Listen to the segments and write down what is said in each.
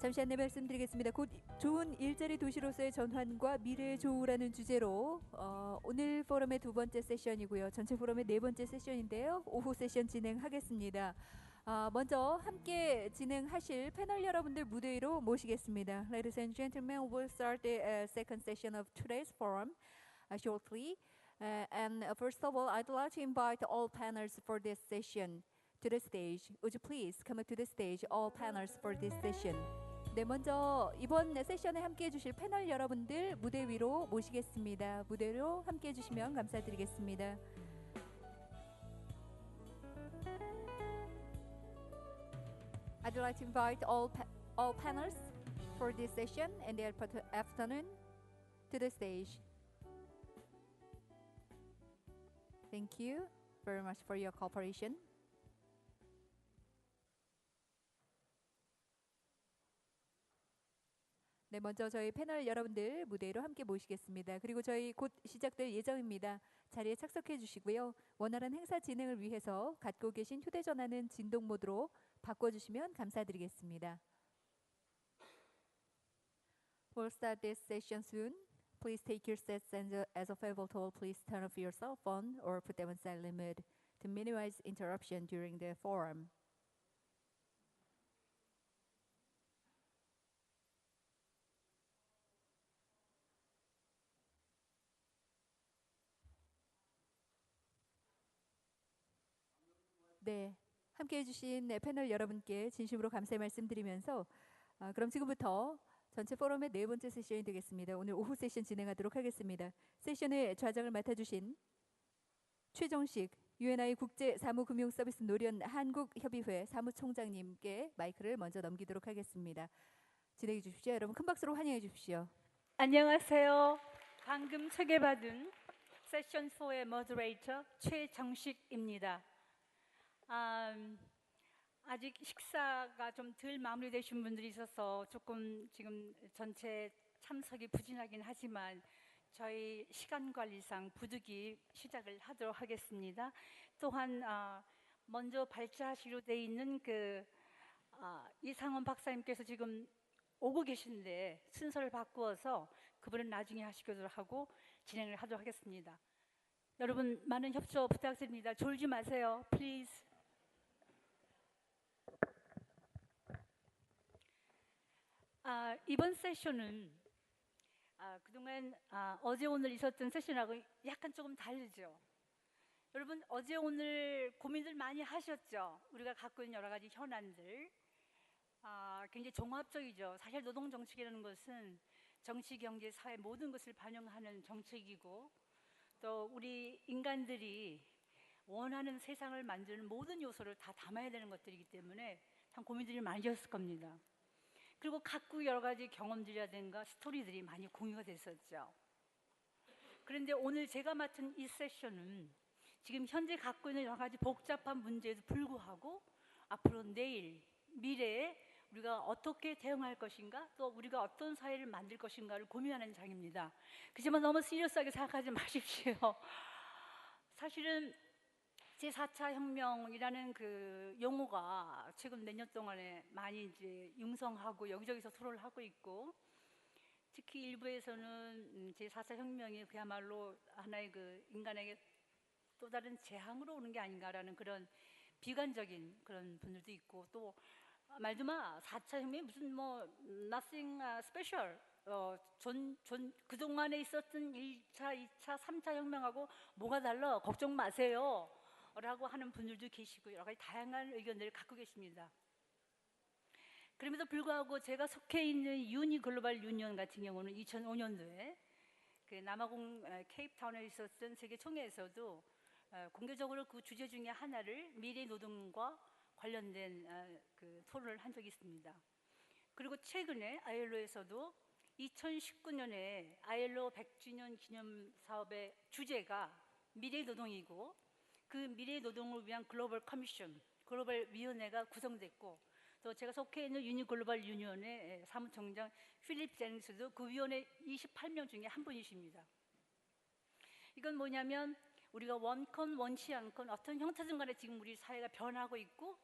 잠시 안내 말씀드리겠습니다. 곧 좋은 일자리 도시로서의 전환과 미래의 조우라는 주제로 오늘 포럼의 두 번째 세션이고요. 전체 포럼의 네 번째 세션인데요. 오후 세션 진행하겠습니다. 먼저 함께 진행하실 패널 여러분들 무대 위로 모시겠습니다. Ladies and gentlemen, we'll start the second session of today's forum shortly. And first of all, I'd like to invite all panelists for this session to the stage. Would you please come up to the stage, all panelists for this session? 네, 먼저 이번 세션에 함께해 주실 패널 여러분들 무대 위로 모시겠습니다. 무대로 함께해 주시면 감사드리겠습니다. I'd like to invite all panelists for this session and their afternoon to the stage. Thank you very much for your cooperation. 네, 먼저 저희 패널 여러분들 무대 위로 함께 모시겠습니다. 그리고 저희 곧 시작될 예정입니다. 자리에 착석해 주시고요. 원활한 행사 진행을 위해서 갖고 계신 휴대전화는 진동 모드로 바꿔주시면 감사드리겠습니다. We'll start this session soon. Please take your seats and as a favor to all, please turn off your cell phone or put them on silent mode to minimize interruption during the forum. 네, 함께해 주신 패널 여러분께 진심으로 감사의 말씀드리면서 그럼 지금부터 전체 포럼의 네 번째 세션이 되겠습니다. 오늘 오후 세션 진행하도록 하겠습니다. 세션의 좌장을 맡아주신 최정식 UNI 국제사무금융서비스 노련 한국협의회 사무총장님께 마이크를 먼저 넘기도록 하겠습니다. 진행해 주십시오. 여러분 큰 박수로 환영해 주십시오. 안녕하세요. 방금 소개받은 세션 4의 모더레이터 최정식입니다. 아직 식사가 좀 덜 마무리되신 분들이 있어서 조금 지금 전체 참석이 부진하긴 하지만 저희 시간 관리상 부득이 시작을 하도록 하겠습니다. 또한 먼저 발자하시로 돼 있는 이상원 박사님께서 지금 오고 계신데 순서를 바꾸어서 그분은 나중에 하시도록 하고 진행을 하도록 하겠습니다. 여러분 많은 협조 부탁드립니다. 졸지 마세요. Please. 이번 세션은 그동안 어제 오늘 있었던 세션하고 약간 조금 다르죠. 여러분 어제 오늘 고민들 많이 하셨죠. 우리가 갖고 있는 여러 가지 현안들 굉장히 종합적이죠. 사실 노동정책이라는 것은 정치, 경제, 사회 모든 것을 반영하는 정책이고 또 우리 인간들이 원하는 세상을 만드는 모든 요소를 다 담아야 되는 것들이기 때문에 참 고민들이 많으셨을 겁니다. 그리고 각국 여러 가지 경험들이라든가 스토리들이 많이 공유가 됐었죠. 그런데 오늘 제가 맡은 이 세션은 지금 현재 갖고 있는 여러 가지 복잡한 문제에도 불구하고 앞으로 내일, 미래에 우리가 어떻게 대응할 것인가 또 우리가 어떤 사회를 만들 것인가를 고민하는 장입니다. 그렇지만 너무 시리어스하게 생각하지 마십시오. 사실은 제4차 혁명이라는 그 용어가 최근 몇 년 동안에 많이 이제 융성하고 여기저기서 토론을 하고 있고 특히 일부에서는 제4차 혁명이 그야말로 하나의 그 인간에게 또 다른 재앙으로 오는 게 아닌가라는 그런 비관적인 그런 분들도 있고 또 말도 마 4차 혁명이 무슨 뭐 nothing special 그동안에 있었던 1차, 2차, 3차 혁명하고 뭐가 달라 걱정 마세요 라고 하는 분들도 계시고 여러 가지 다양한 의견들을 갖고 계십니다. 그럼에도 불구하고 제가 속해 있는 유니 글로벌 유니언 같은 경우는 2005년도에 그 남아공 케이프타운에 있었던 세계 총회에서도 공개적으로 그 주제 중에 하나를 미래 노동과 관련된 그 토론을 한 적이 있습니다. 그리고 최근에 ILO에서도 2019년에 ILO 100주년 기념 사업의 주제가 미래 노동이고 그 미래 노동을 위한 글로벌 커미션, 글로벌 위원회가 구성됐고 또 제가 속해 있는 유니 글로벌 유니언의 사무총장 필립 제닝스도 그 위원회 28명 중에 한 분이십니다. 이건 뭐냐면 우리가 원건 원치 않건 어떤 형태든 간에 지금 우리 사회가 변하고 있고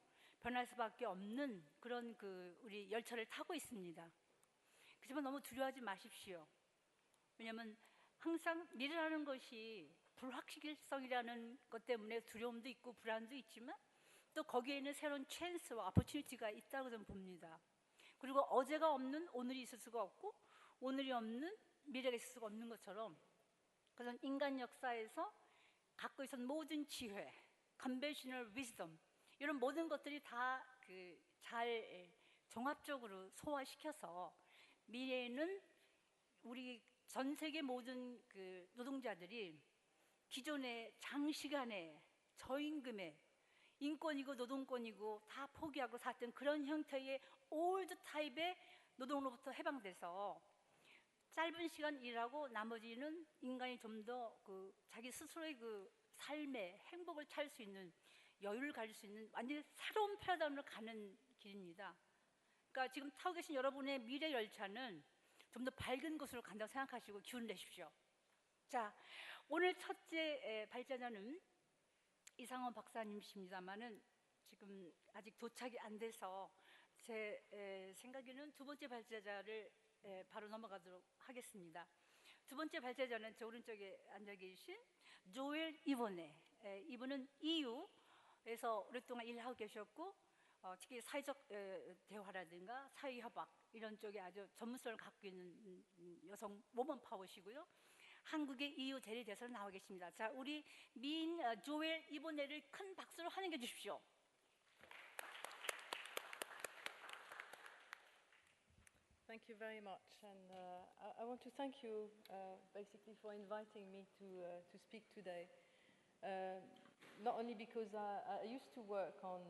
변할 수밖에 없는 그런 우리 열차를 타고 있습니다. 그렇지만 너무 두려워하지 마십시오. 왜냐하면 항상 미래라는 것이 불확실성이라는 것 때문에 두려움도 있고 불안도 있지만 또 거기에는 새로운 찬스와 어퍼튜니티가 있다고 저는 봅니다. 그리고 어제가 없는 오늘이 있을 수가 없고 오늘이 없는 미래가 있을 수가 없는 것처럼 그래서 인간 역사에서 갖고 있었던 모든 지혜, conventional wisdom 이런 모든 것들이 다 잘 종합적으로 소화시켜서 미래에는 우리 전 세계 모든 노동자들이 기존의 장시간의 저임금의 인권이고 노동권이고 다 포기하고 살던 그런 형태의 올드 타입의 노동으로부터 해방돼서 짧은 시간 일하고 나머지는 인간이 좀 더 자기 스스로의 삶의 행복을 찾을 수 있는 여유를 가질 수 있는 완전히 새로운 패러다임으로 가는 길입니다. 그러니까 지금 타고 계신 여러분의 미래 열차는 좀 더 밝은 곳으로 간다고 생각하시고 기운 내십시오. 자, 오늘 첫째 발제자는 이상원 박사님이십니다만은 지금 아직 도착이 안 돼서 제 생각에는 두 번째 발제자를 바로 넘어가도록 하겠습니다. 두 번째 발제자는 저 오른쪽에 앉아 계신 조엘 이보네. 이분은 EU에서 오랫동안 일하고 계셨고 특히 사회적 대화라든가 사회협약 이런 쪽에 아주 전문성을 갖고 있는 여성 워먼 파워시고요. 한국의 EU 대리대사로 나와 계십니다. 자, 우리 미인 조엘 이보네를 큰 박수로 환영해 주십시오. Thank you very much, and I want to thank you basically for inviting me to speak today. Not only because I used to work on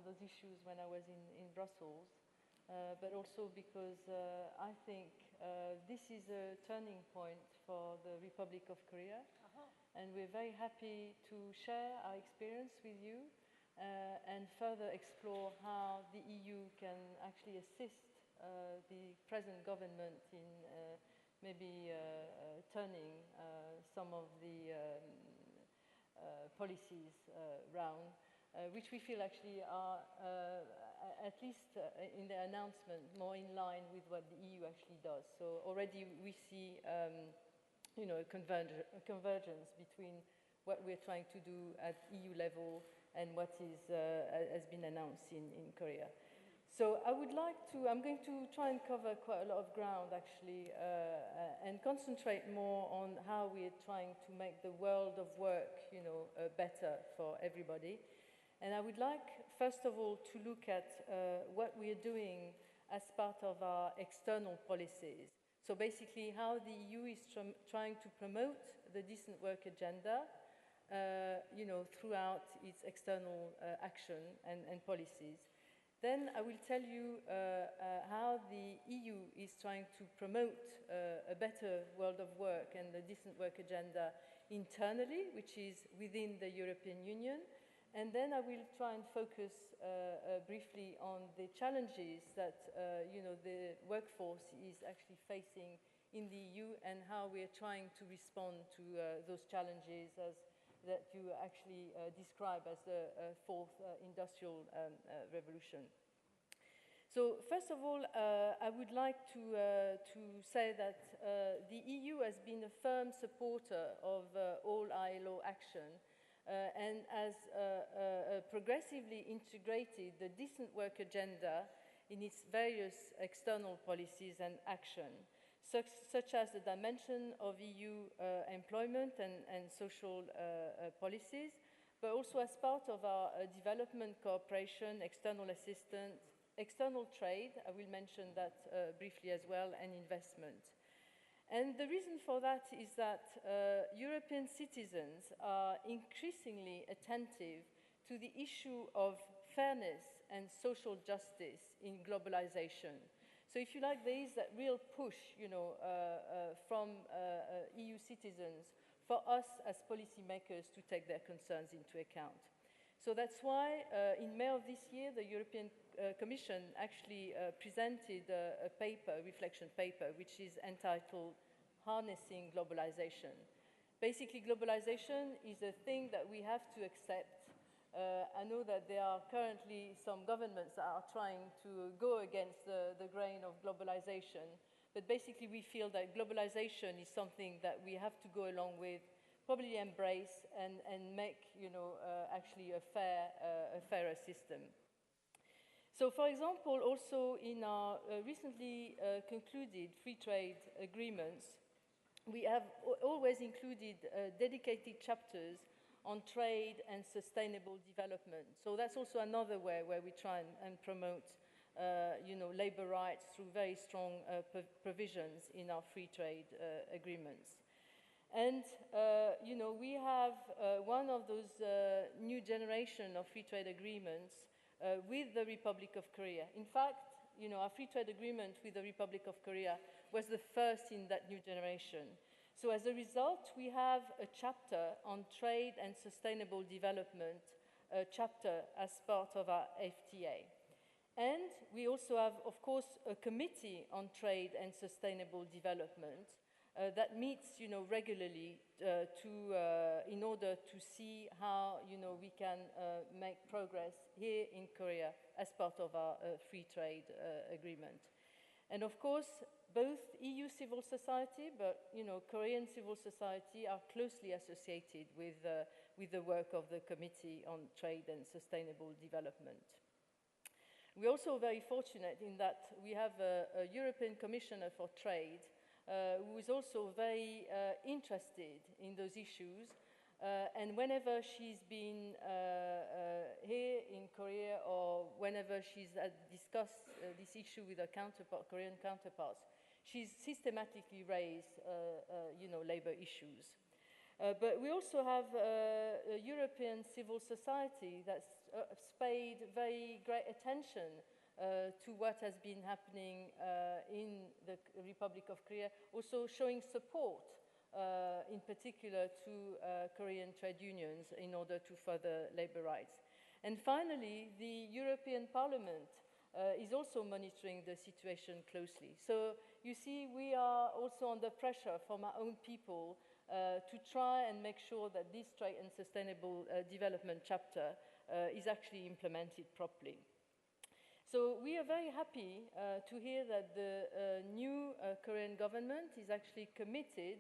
those issues when I was in Brussels, but also because I think this is a turning point for the Republic of Korea, and we're very happy to share our experience with you and further explore how the EU can actually assist the present government in maybe turning some of the policies round, which we feel actually are, at least in the announcement, more in line with what the EU actually does. So already we see a convergence between what we're trying to do at EU level and what has been announced in Korea. So I'm going to try and cover quite a lot of ground actually and concentrate more on how we're trying to make the world of work, better for everybody. And I would like, first of all, to look at what we're doing as part of our external policies. So basically how the EU is trying to promote the decent work agenda, throughout its external action and policies. Then I will tell you how the EU is trying to promote a better world of work and the decent work agenda internally, which is within the European Union. And then I will try and focus briefly on the challenges that the workforce is actually facing in the EU and how we are trying to respond to those challenges that you actually describe as the fourth industrial revolution. So first of all, I would like to say that the EU has been a firm supporter of all ILO action and has progressively integrated the decent work agenda in its various external policies and action, such as the dimension of EU employment and social policies, but also as part of our development cooperation, external assistance, external trade, I will mention that briefly as well, and investment. And the reason for that is that European citizens are increasingly attentive to the issue of fairness and social justice in globalization. So if you like, there is that real push, from EU citizens for us as policymakers to take their concerns into account. So that's why in May of this year, the European Commission actually presented a reflection paper, which is entitled Harnessing Globalization. Basically, globalization is a thing that we have to accept I know that there are currently some governments that are trying to go against the grain of globalization, but basically we feel that globalization is something that we have to go along with, probably embrace and make, actually a fairer system. So, for example, also in our recently concluded free trade agreements, we have always included dedicated chapters on trade and sustainable development. So that's also another way where we try and promote, labor rights through very strong provisions in our free trade agreements. And, we have one of those new generation of free trade agreements with the Republic of Korea. In fact, our free trade agreement with the Republic of Korea was the first in that new generation. So as a result, we have a chapter on trade and sustainable development, a chapter as part of our FTA. And we also have, of course, a committee on trade and sustainable development that meets, regularly in order to see how, we can make progress here in Korea as part of our free trade agreement. And of course, both EU civil society, but Korean civil society are closely associated with the work of the Committee on Trade and Sustainable Development. We're also very fortunate in that we have a European Commissioner for Trade who is also very interested in those issues. And whenever she's been here in Korea or whenever she's discussed this issue with her Korean counterparts, she's systematically raised, labor issues. But we also have a European civil society that's paid very great attention to what has been happening in the Republic of Korea, also showing support in particular to Korean trade unions in order to further labor rights. And finally, the European Parliament is also monitoring the situation closely. So you see, we are also under pressure from our own people to try and make sure that this trade and sustainable development chapter is actually implemented properly. So we are very happy to hear that the new Korean government is actually committed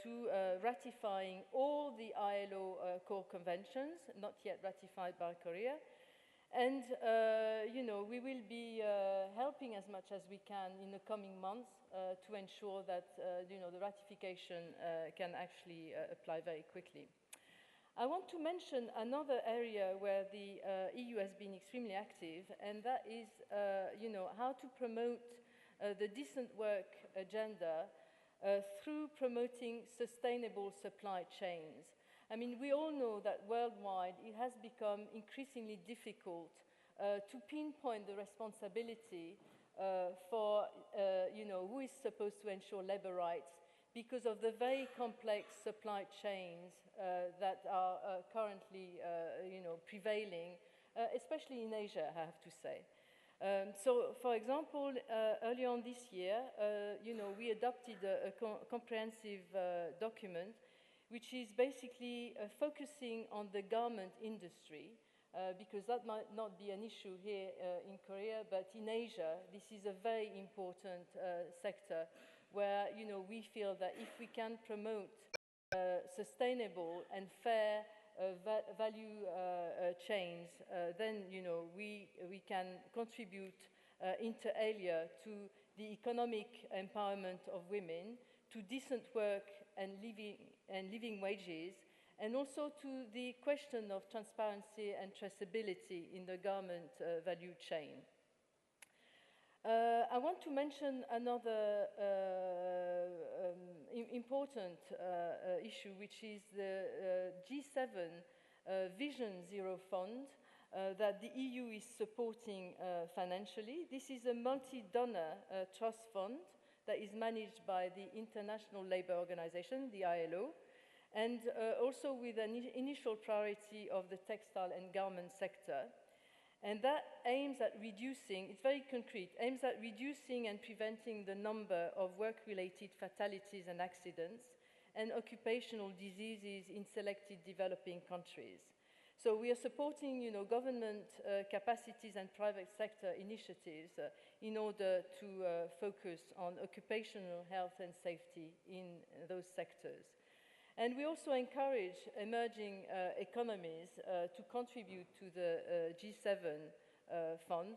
to ratifying all the ILO core conventions, not yet ratified by Korea. And, we will be helping as much as we can in the coming months to ensure that, the ratification can actually apply very quickly. I want to mention another area where the EU has been extremely active, and that is, how to promote the decent work agenda through promoting sustainable supply chains. I mean, we all know that worldwide it has become increasingly difficult to pinpoint the responsibility for, who is supposed to ensure labor rights because of the very complex supply chains that are currently, prevailing, especially in Asia, I have to say. So, for example, early on this year, we adopted a comprehensive document which is basically focusing on the garment industry, because that might not be an issue here in Korea, but in Asia, this is a very important sector where, we feel that if we can promote sustainable and fair value chains, then, we can contribute inter alia to the economic empowerment of women, to decent work and living wages, and also to the question of transparency and traceability in the garment value chain. I want to mention another important issue, which is the G7 Vision Zero Fund that the EU is supporting financially. This is a multi-donor trust fund that is managed by the International Labour Organization, the ILO, and also with an initial priority of the textile and garment sector. And that aims at reducing, it's very concrete, aims at reducing and preventing the number of work-related fatalities and accidents and occupational diseases in selected developing countries. So we are supporting, government capacities and private sector initiatives in order to focus on occupational health and safety in those sectors. And we also encourage emerging economies to contribute to the G7 fund.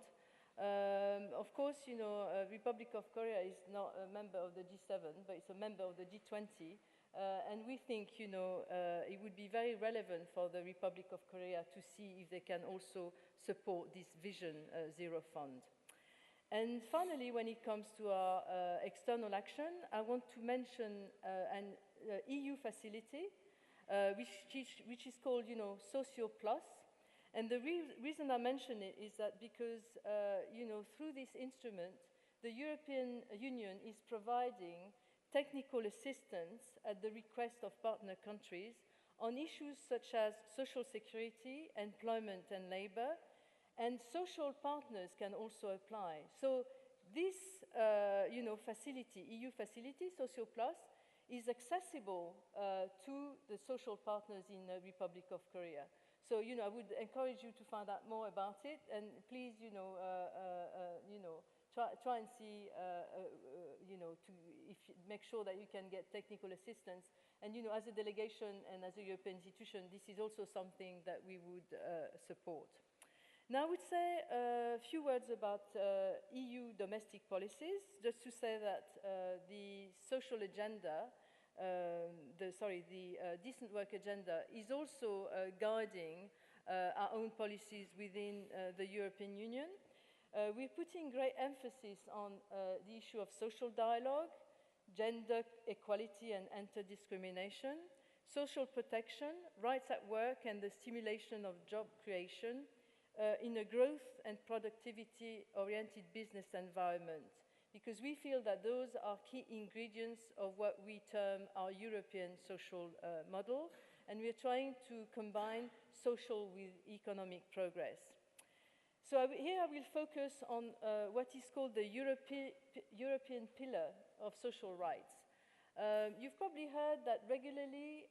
Of course, Republic of Korea is not a member of the G7, but it's a member of the G20. And we think, it would be very relevant for the Republic of Korea to see if they can also support this Vision Zero Fund. And finally, when it comes to our external action, I want to mention an EU facility, which is called, Socio Plus. And the reason I mention it is that because, through this instrument, the European Union is providing technical assistance at the request of partner countries on issues such as social security, employment and labor, and social partners can also apply. So this, facility, EU facility, Socio Plus, is accessible to the social partners in the Republic of Korea. So, I would encourage you to find out more about it, and please, try and see, make sure that you can get technical assistance. And, as a delegation and as a European institution, this is also something that we would support. Now, I would say a few words about EU domestic policies, just to say that the social agenda, the decent work agenda is also guiding our own policies within the European Union. We're putting great emphasis on the issue of social dialogue, gender equality and anti-discrimination, social protection, rights at work, and the stimulation of job creation in a growth and productivity-oriented business environment, because we feel that those are key ingredients of what we term our European social model, and we're trying to combine social with economic progress. So here I will focus on what is called the European pillar of social rights. You've probably heard that regularly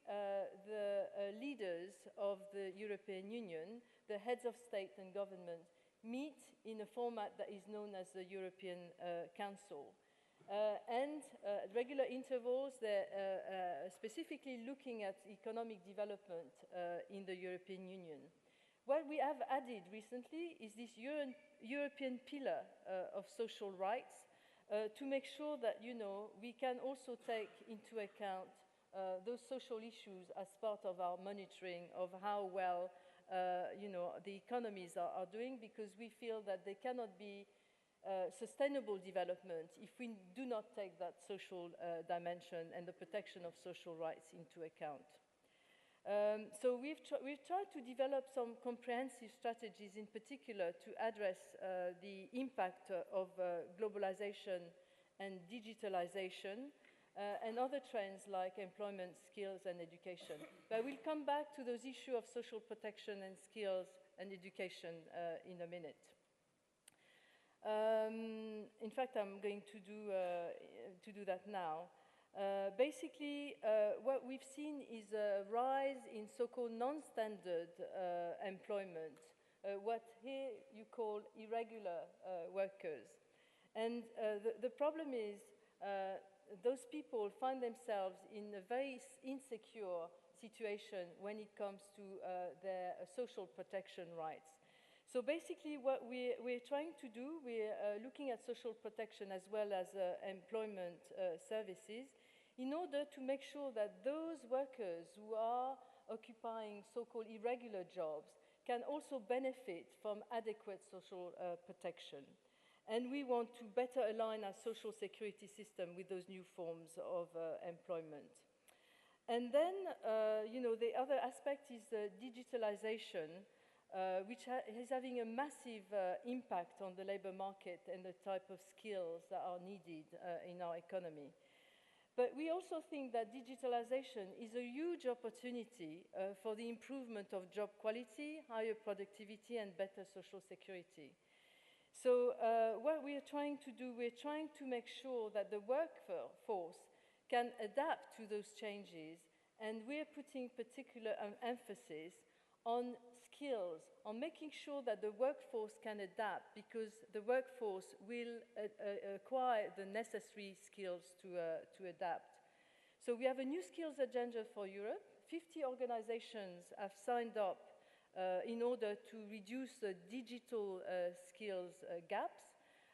the leaders of the European Union, the heads of state and government, meet in a format that is known as the European Council. And at regular intervals, they're specifically looking at economic development in the European Union. What we have added recently is this European pillar of social rights to make sure that, we can also take into account those social issues as part of our monitoring of how well, the economies are doing, because we feel that there cannot be sustainable development if we do not take that social dimension and the protection of social rights into account. So we've tried to develop some comprehensive strategies, in particular to address the impact of globalization and digitalization and other trends like employment, skills, and education. But we'll come back to those issues of social protection and skills and education in a minute. In fact, I'm going to do that now. Basically, what we've seen is a rise in so-called non-standard employment, what here you call irregular workers. And the problem is those people find themselves in a very insecure situation when it comes to their social protection rights. So basically what we're trying to do, we're looking at social protection as well as employment services in order to make sure that those workers who are occupying so-called irregular jobs can also benefit from adequate social protection. And we want to better align our social security system with those new forms of employment. And then, the other aspect is digitalization, which is having a massive impact on the labor market and the type of skills that are needed in our economy. But we also think that digitalization is a huge opportunity for the improvement of job quality, higher productivity, and better social security. So what we are trying to do, we're trying to make sure that the workforce can adapt to those changes, and we're putting particular emphasis on skills, on making sure that the workforce can adapt, because the workforce will acquire the necessary skills to adapt. So we have a new skills agenda for Europe. 50 organizations have signed up in order to reduce the digital skills gaps,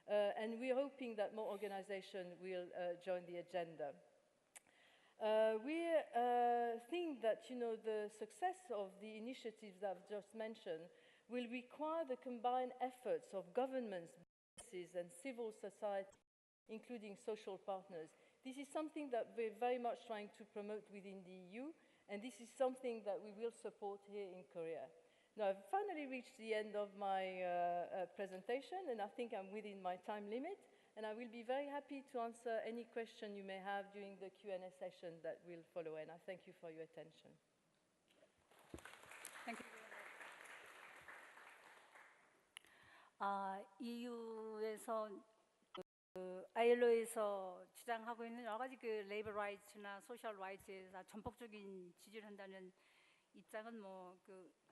and we're hoping that more organizations will join the agenda. We think that the success of the initiatives I've just mentioned will require the combined efforts of governments, businesses, and civil society, including social partners. This is something that we're very much trying to promote within the EU, and this is something that we will support here in Korea. Now, I've finally reached the end of my presentation, and I think I'm within my time limit. And I will be very happy to answer any question you may have during the Q&A session that will follow. And I thank you for your attention. Thank you. EU에서 ILO에서 주장하고 있는 여러 가지 그 레이버 라이츠나 소셜 라이츠에 전폭적인 지지를 한다는 입장은 뭐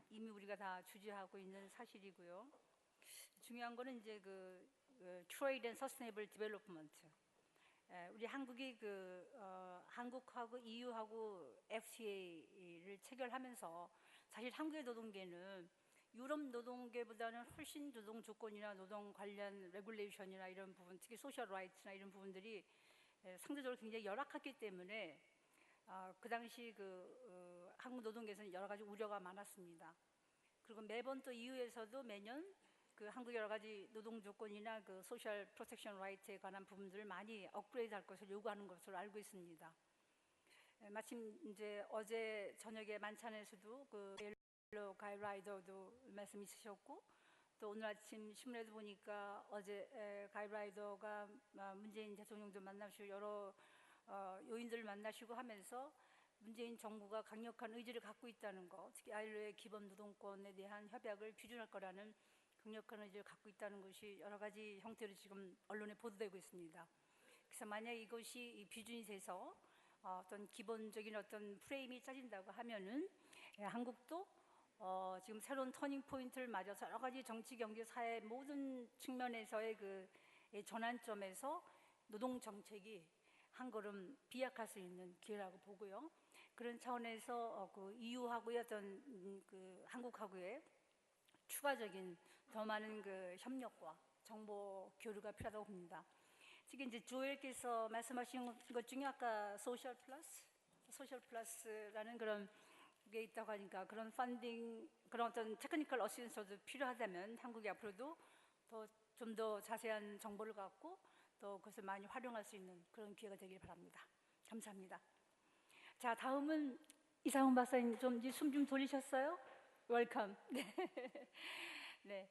이미 우리가 다 주지하고 있는 사실이고요. 중요한 거는 이제 Trade and Sustainable Development. 우리 한국이 한국하고 EU하고 FTA를 체결하면서 사실 한국의 노동계는 유럽 노동계보다는 훨씬 노동 조건이나 노동 관련 레귤레이션이나 이런 부분, 특히 소셜 라이츠나 이런 부분들이 상대적으로 굉장히 열악했기 때문에 그 당시 한국 노동계에서는 여러 가지 우려가 많았습니다. 그리고 매번 또 EU에서도 매년 한국의 여러 가지 노동 조건이나 소셜 프로텍션 라이트에 관한 부분들을 많이 업그레이드할 것을 요구하는 것으로 알고 있습니다. 마침 이제 어제 저녁에 만찬에서도 옐로우 가이드라이더도 말씀 있으셨고, 또 오늘 아침 신문에도 보니까 어제 가이드라이더가 문재인 대통령도 만나시고 여러 요인들을 만나시고 하면서 문재인 정부가 강력한 의지를 갖고 있다는 것, 특히 ILO의 기본 노동권에 대한 협약을 비준할 거라는 강력한 의지를 갖고 있다는 것이 여러 가지 형태로 지금 언론에 보도되고 있습니다. 그래서 만약 이것이 이 비준이 돼서 어떤 기본적인 어떤 프레임이 짜진다고 하면은 한국도 지금 새로운 터닝 포인트를 맞아서 여러 가지 정치, 경제, 사회 모든 측면에서의 전환점에서 노동 정책이 한 걸음 비약할 수 있는 기회라고 보고요. 그런 차원에서 EU하고의 어떤 한국하고의 추가적인 더 많은 협력과 정보 교류가 필요하다고 봅니다. 특히 이제 조엘께서 말씀하신 것 중에 아까 소셜 플러스라는 그런 게 있다고 하니까 그런 펀딩, 그런 어떤 테크니컬 어시스턴스도 필요하다면 한국이 앞으로도 좀 더 자세한 정보를 갖고 또 그것을 많이 활용할 수 있는 그런 기회가 되길 바랍니다. 감사합니다. 자, 다음은 이상훈 박사님, 좀 숨 좀 돌리셨어요? 웰컴. 네. 네.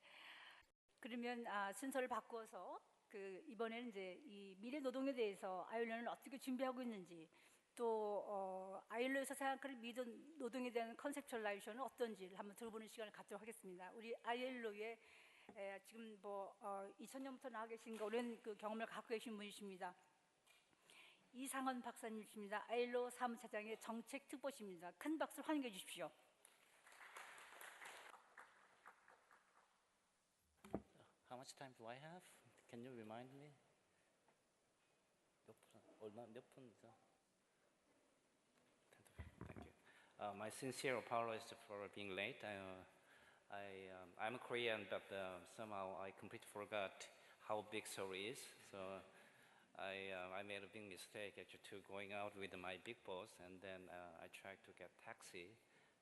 그러면 순서를 바꾸어서 이번에는 이제 이 미래 노동에 대해서 ILO는 어떻게 준비하고 있는지, 또 ILO에서 생각하는 미래 노동에 대한 컨셉츄얼라이제이션은 어떤지를 한번 들어보는 시간을 갖도록 하겠습니다. 우리 ILO에 지금 2000년부터 나와 계신 오랜 경험을 갖고 계신 분이십니다. 이상헌 박사님이십니다. ILO 사무차장의 정책 특보십니다. 큰 박수로 환영해 주십시오. How much time do I have? Can you remind me? 몇 분이죠? Thank you. My sincere apologies for being late. I'm Korean, but somehow I completely forgot how big Seoul is. So I made a big mistake actually to going out with my big boss, and then I tried to get taxi.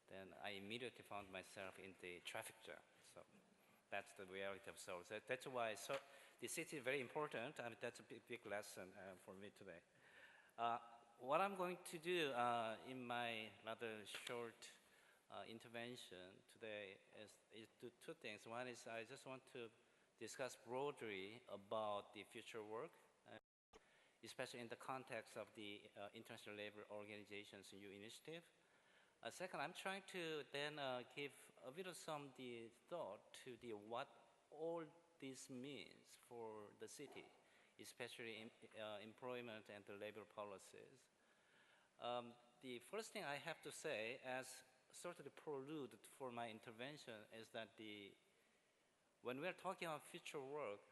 Then I immediately found myself in the traffic jam. So that's the reality of Seoul. So that's why the city is very important. I mean, that's a big lesson for me today. What I'm going to do in my rather short intervention today is two things. One is I just want to discuss broadly about the future work, especially in the context of the International Labor Organization's new initiative. Second, I'm trying to then give a bit of some thought to what all this means for the city, especially employment and the labor policies. The first thing I have to say, as sort of the prelude for my intervention is that when we are talking about future work,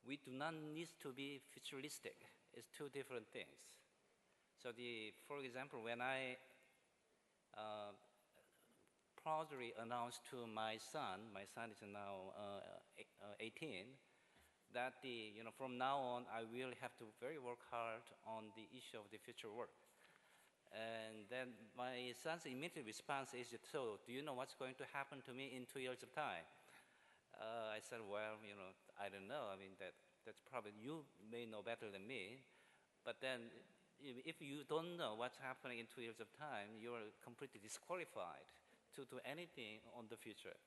we do not need to be futuristic. It's two different things. So for example, when I proudly announced to my son is now 18, that from now on I will have to very work hard on the issue of the future work. And then my son's immediate response is, so do you know what's going to happen to me in 2 years of time? I said, well, I don't know. I mean, that's probably, you may know better than me. But then if you don't know what's happening in 2 years of time, you're completely disqualified to do anything on the future.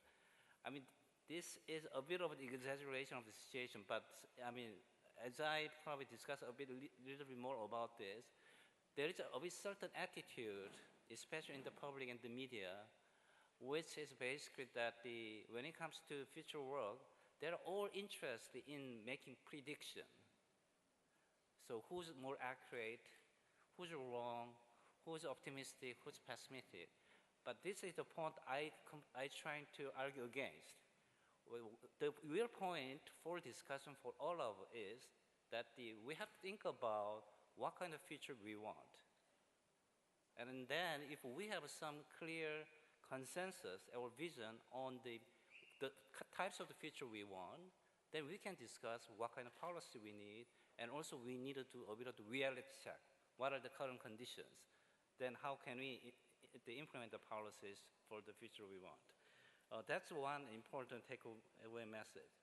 I mean, this is a bit of an exaggeration of the situation, but I mean, as I probably discuss a little bit more about this, there is a certain attitude, especially in the public and the media, which is basically that when it comes to future work, they're all interested in making prediction. So who's more accurate, who's wrong, who's optimistic, who's pessimistic. But this is the point I trying to argue against. The real point for discussion for all of us is that we have to think about what kind of future we want. And then if we have some clear consensus or vision on the types of the future we want, then we can discuss what kind of policy we need, and also we need to do a bit of the reality check. What are the current conditions? Then how can we implement the policies for the future we want? That's one important takeaway message.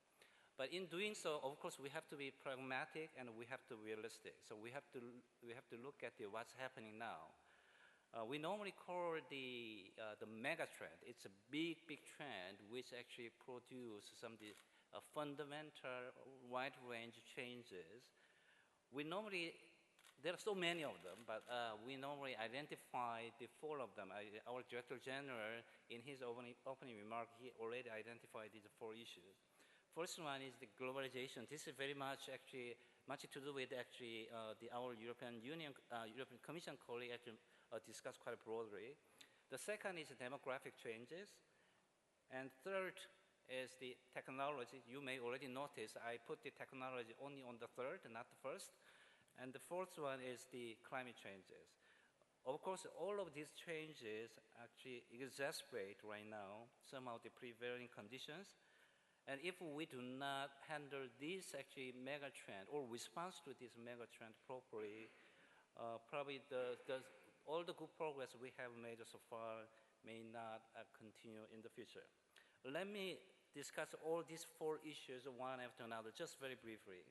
But in doing so, of course, we have to be pragmatic and we have to be realistic. So we have to look at what's happening now. We normally call the mega trend. It's a big trend which actually produces some fundamental wide range changes. There are so many of them, but we normally identify the 4 of them. Our Director General, in his opening remark, he already identified these 4 issues. First one is the globalization. This is very much actually much to do with actually our European Commission colleague actually discussed quite broadly. The second is demographic changes. And third is the technology. You may already notice I put the technology only on the third, not the first. And the fourth one is the climate changes. Of course, all of these changes actually exacerbate right now some of the prevailing conditions. And if we do not handle this actually mega trend or response to this mega trend properly, probably all the good progress we have made so far may not continue in the future. Let me discuss all these 4 issues one after another, just very briefly.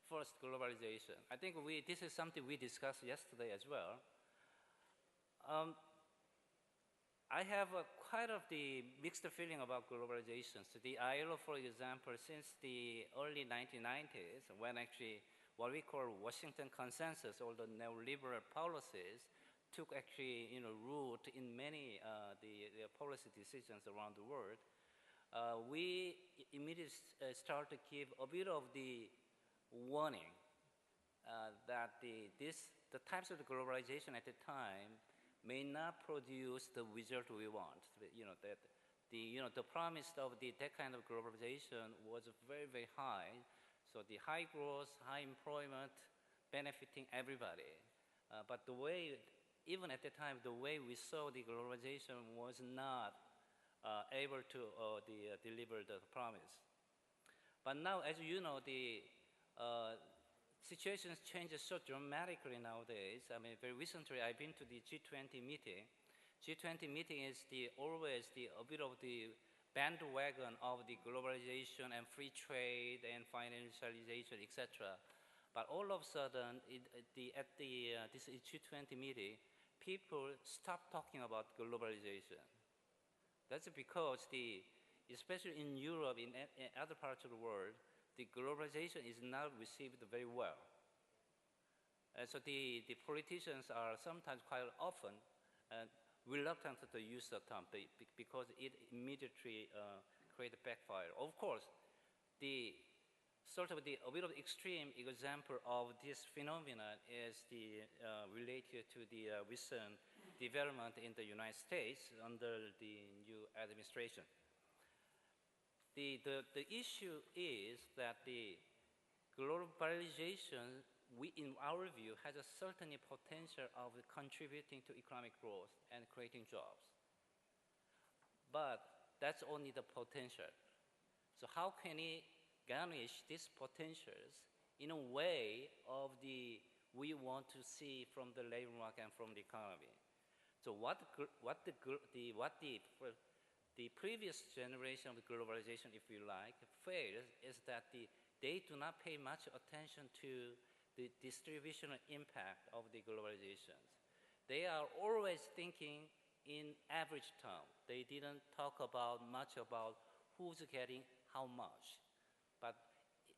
First, globalization. I think this is something we discussed yesterday as well. I have quite of the mixed feeling about globalization. So the ILO, for example, since the early 1990s, when actually what we call Washington Consensus, or the neoliberal policies, took actually root in many the policy decisions around the world, we immediately start to give a bit of the warning that the types of globalization at the time may not produce the result we want. That the promise of that kind of globalization was very, very high. So the high growth, high employment, benefiting everybody. But even at the time, the way we saw the globalization was not able to deliver the promise. But now, as you know, the situations changes so dramatically nowadays. I mean, very recently I've been to the G20 meeting. G20 meeting is always a bit of the bandwagon of the globalization and free trade and financialization, etc. But all of a sudden, this G20 meeting, people stop talking about globalization. That's because especially in Europe, in other parts of the world, the globalization is not received very well. So the politicians are sometimes quite often reluctant to use the term because it immediately creates a backfire. Of course, a bit of extreme example of this phenomenon is related to the recent development in the United States under the new administration. The issue is that the globalization, in our view, has a certain potential of contributing to economic growth and creating jobs. But that's only the potential. So how can we garnish these potentials in a way of we want to see from the labor market and from the economy? So what the previous generation of globalization, if you like, fails is that they do not pay much attention to the distributional impact of the globalizations. They are always thinking in average term. They didn't talk much about who's getting how much. But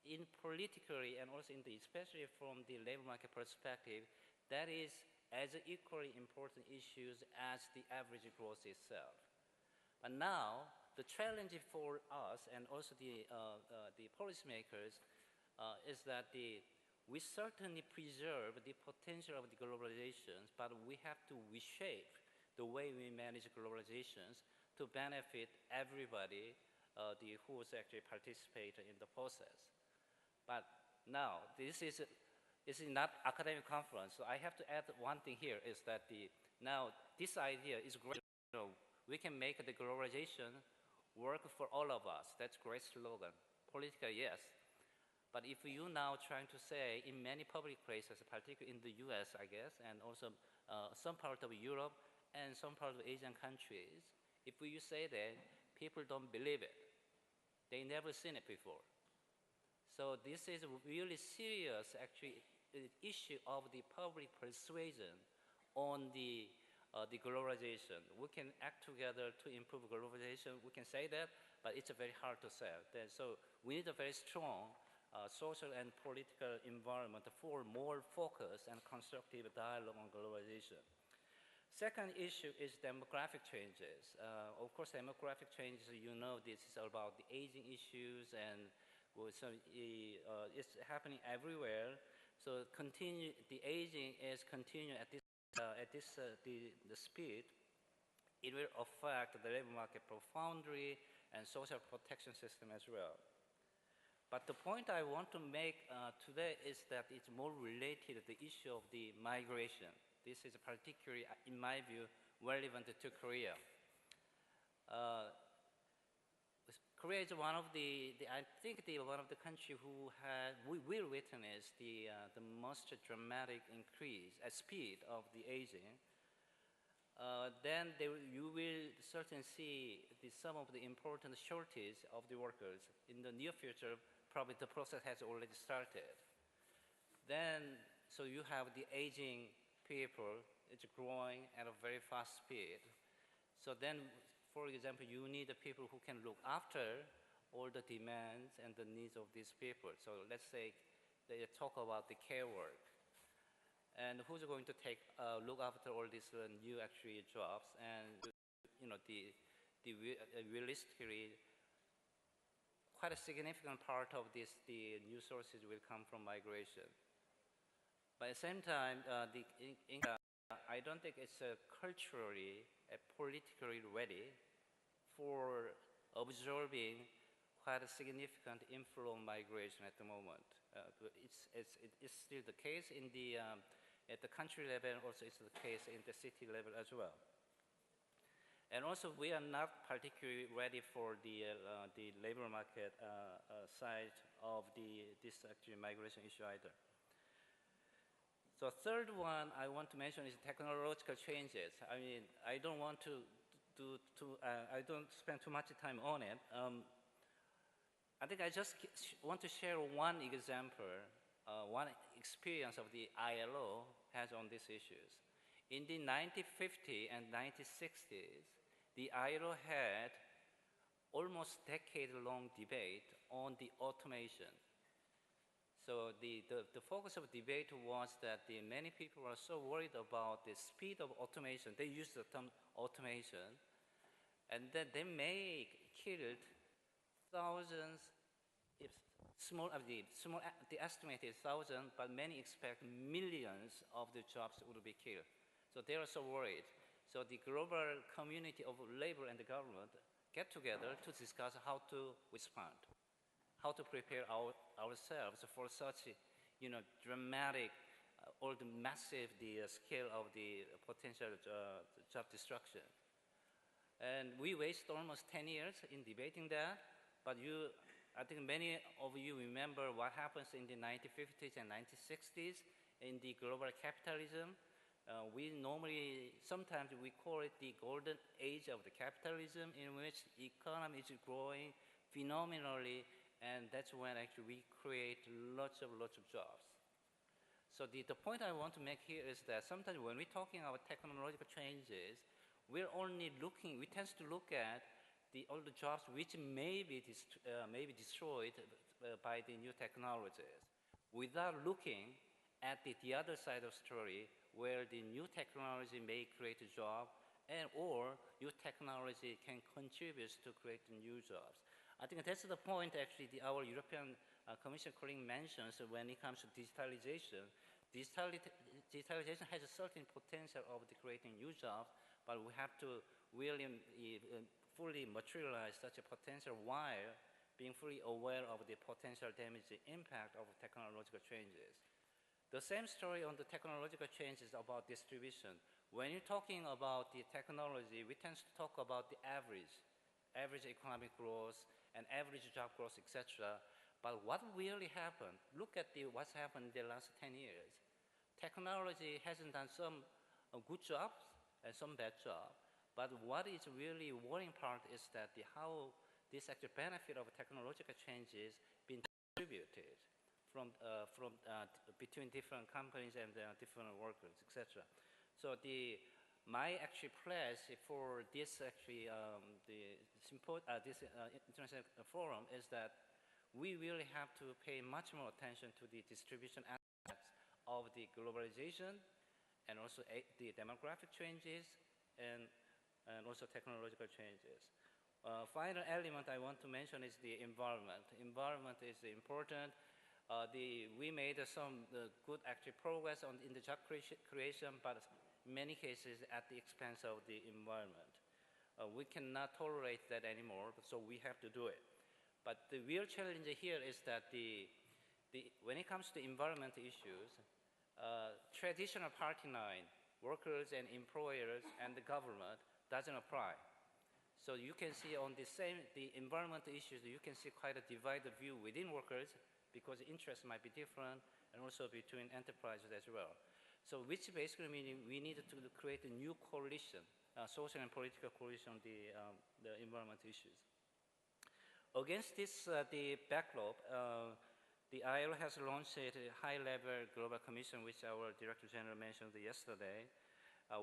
in politically and also especially from the labor market perspective, that is as equally important issues as the average growth itself. But now, the challenge for us and also the policymakers is that we certainly preserve the potential of the globalizations, but we have to reshape the way we manage globalizations to benefit everybody who is actually participating in the process. But now, this is not academic conference, so I have to add one thing here is that now this idea is great. We can make the globalization work for all of us. That's a great slogan. Political, yes. But if you now trying to say in many public places, particularly in the US, I guess, and also some part of Europe and some part of Asian countries, if you say that, people don't believe it. They never seen it before. So this is a really serious, actually, issue of the public persuasion on the globalization. We can act together to improve globalization. We can say that, but it's very hard to say. So we need a very strong social and political environment for more focused and constructive dialogue on globalization. Second issue is demographic changes. Of course, demographic changes, you know, this is about the aging issues, and so it's happening everywhere. So the aging is continuing at the speed. It will affect the labor market profoundly and social protection system as well. But the point I want to make today is that it's more related to the issue of the migration. This is particularly, in my view, relevant to Korea. Korea is one of I think one of the countries we will witness the most dramatic increase at speed of the aging. Then you will certainly see some of the important shortage of the workers. In the near future, probably the process has already started. Then, so you have the aging people, it's growing at a very fast speed. So then, for example, you need the people who can look after all the demands and the needs of these people. So let's say they talk about the care work. And who's going to look after all these new actually jobs? And you know, realistically, quite a significant part of the new sources will come from migration. But at the same time, I don't think it's culturally, politically ready for absorbing quite a significant inflow of migration at the moment. It's still the case at the country level, and also it's the case in the city level as well. And also, we are not particularly ready for the labor market side of this actually migration issue either. So third one I want to mention is technological changes. I mean, I don't want to I don't spend too much time on it. I think I just want to share one example, one experience of the ILO has on these issues. In the 1950s and 1960s, the ILO had almost decade-long debate on the automation. So the focus of debate was that many people were so worried about the speed of automation. They used the term automation, and then they may killed thousands. The estimate is thousands, but many expect millions of the jobs would be killed. So they are so worried. So the global community of labor and the government get together to discuss how to respond, how to prepare ourselves for such, dramatic or the massive scale of the potential job destruction. And we wasted almost 10 years in debating that, but I think many of you remember what happens in the 1950s and 1960s in the global capitalism. Sometimes we call it the golden age of the capitalism, in which the economy is growing phenomenally, and that's when actually we create lots of jobs. So the point I want to make here is that sometimes when we're talking about technological changes, we tend to look at all the jobs which may be destroyed by the new technologies, without looking at the other side of the story, where the new technology may create a job, or new technology can contribute to create new jobs. I think that's the point actually our European Commission colleague mentions when it comes to digitalization. Digitalization has a certain potential of creating new jobs, but we have to really fully materialize such a potential while being fully aware of the potential damaging impact of technological changes. The same story on the technological changes about distribution. When you're talking about the technology, we tend to talk about the average economic growth and average job growth, etc. But what really happened? Look at what's happened in the last 10 years. Technology hasn't done some good jobs and some bad jobs. But what is really worrying part is that how this actual benefit of technological changes being distributed between different companies and different workers, etc. So my actually pledge for this actually this international forum is that we really have to pay much more attention to the distribution aspects of the globalization, and also the demographic changes, and also technological changes. Final element I want to mention is the environment. Environment is important. We made some good actual progress in the job creation, but in many cases at the expense of the environment. We cannot tolerate that anymore, so we have to do it. But the real challenge here is that when it comes to environmental issues, traditional party line, workers and employers and the government, doesn't apply. So you can see on the environmental issues, you can see quite a divided view within workers, because interests might be different, and also between enterprises as well. So which basically means we need to create a new coalition, social and political coalition on the environmental issues. Against this the backdrop, the ILO has launched a high-level global commission, which our Director General mentioned yesterday,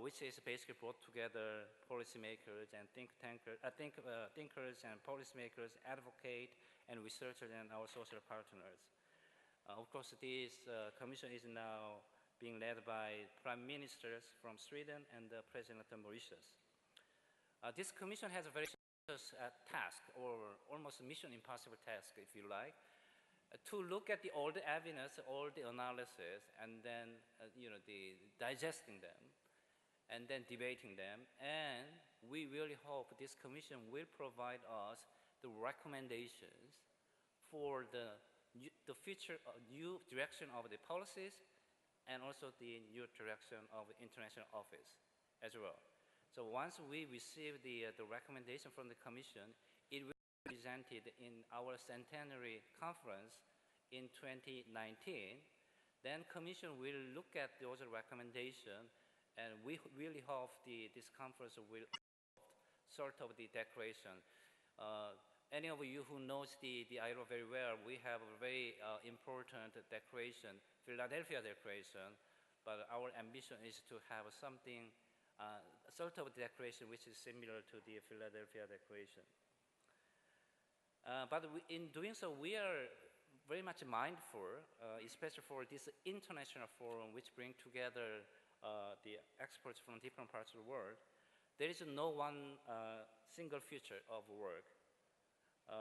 which is basically brought together policymakers and thinkers and policymakers, advocate and researchers, and our social partners. Of course, this commission is now being led by prime ministers from Sweden and President of Mauritius. This commission has a very serious task, or almost a mission impossible task, if you like, to look at all the evidence, all the analysis, and then digesting them, and then debating them. And we really hope this commission will provide us the recommendations for the future new direction of the policies, and also the new direction of the international office as well. So once we receive the recommendation from the commission, it will be presented in our centenary conference in 2019. Then commission will look at those recommendations, and we really hope this conference will sort of the declaration. Any of you who knows the ILO very well, we have a very important declaration, Philadelphia Declaration, but our ambition is to have something, sort of declaration which is similar to the Philadelphia Declaration. But in doing so, we are very much mindful, especially for this international forum which bring together the experts from different parts of the world. There is no one single future of work.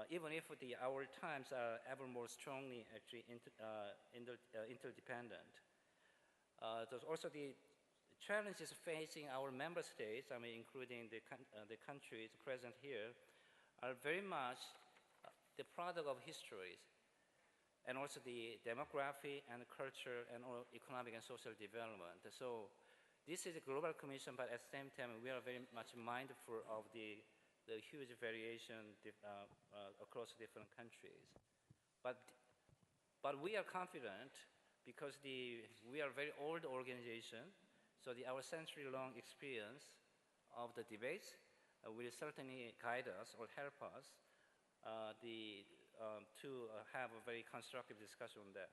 Even if our times are ever more strongly actually interdependent. There's also challenges facing our member states, I mean, including the countries present here, are very much the product of histories, and also the demography and culture and all economic and social development. So this is a global commission, but at the same time, we are very much mindful of the huge variation across different countries. But we are confident because we are a very old organization, so our century-long experience of the debates will certainly guide us or help us to have a very constructive discussion on that.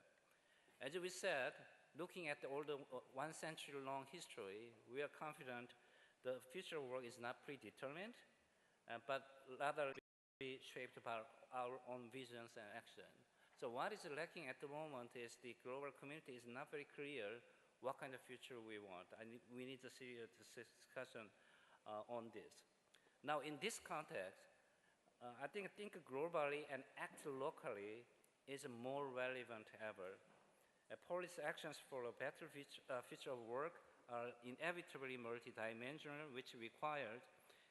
As we said, looking at the older 1 century-long history, we are confident the future work is not predetermined, but rather be shaped by our own visions and action. So what is lacking at the moment is the global community is not very clear what kind of future we want. We need a serious discussion on this. Now, in this context, I think globally and act locally is more relevant ever. Policy actions for a better future of work are inevitably multidimensional, which requires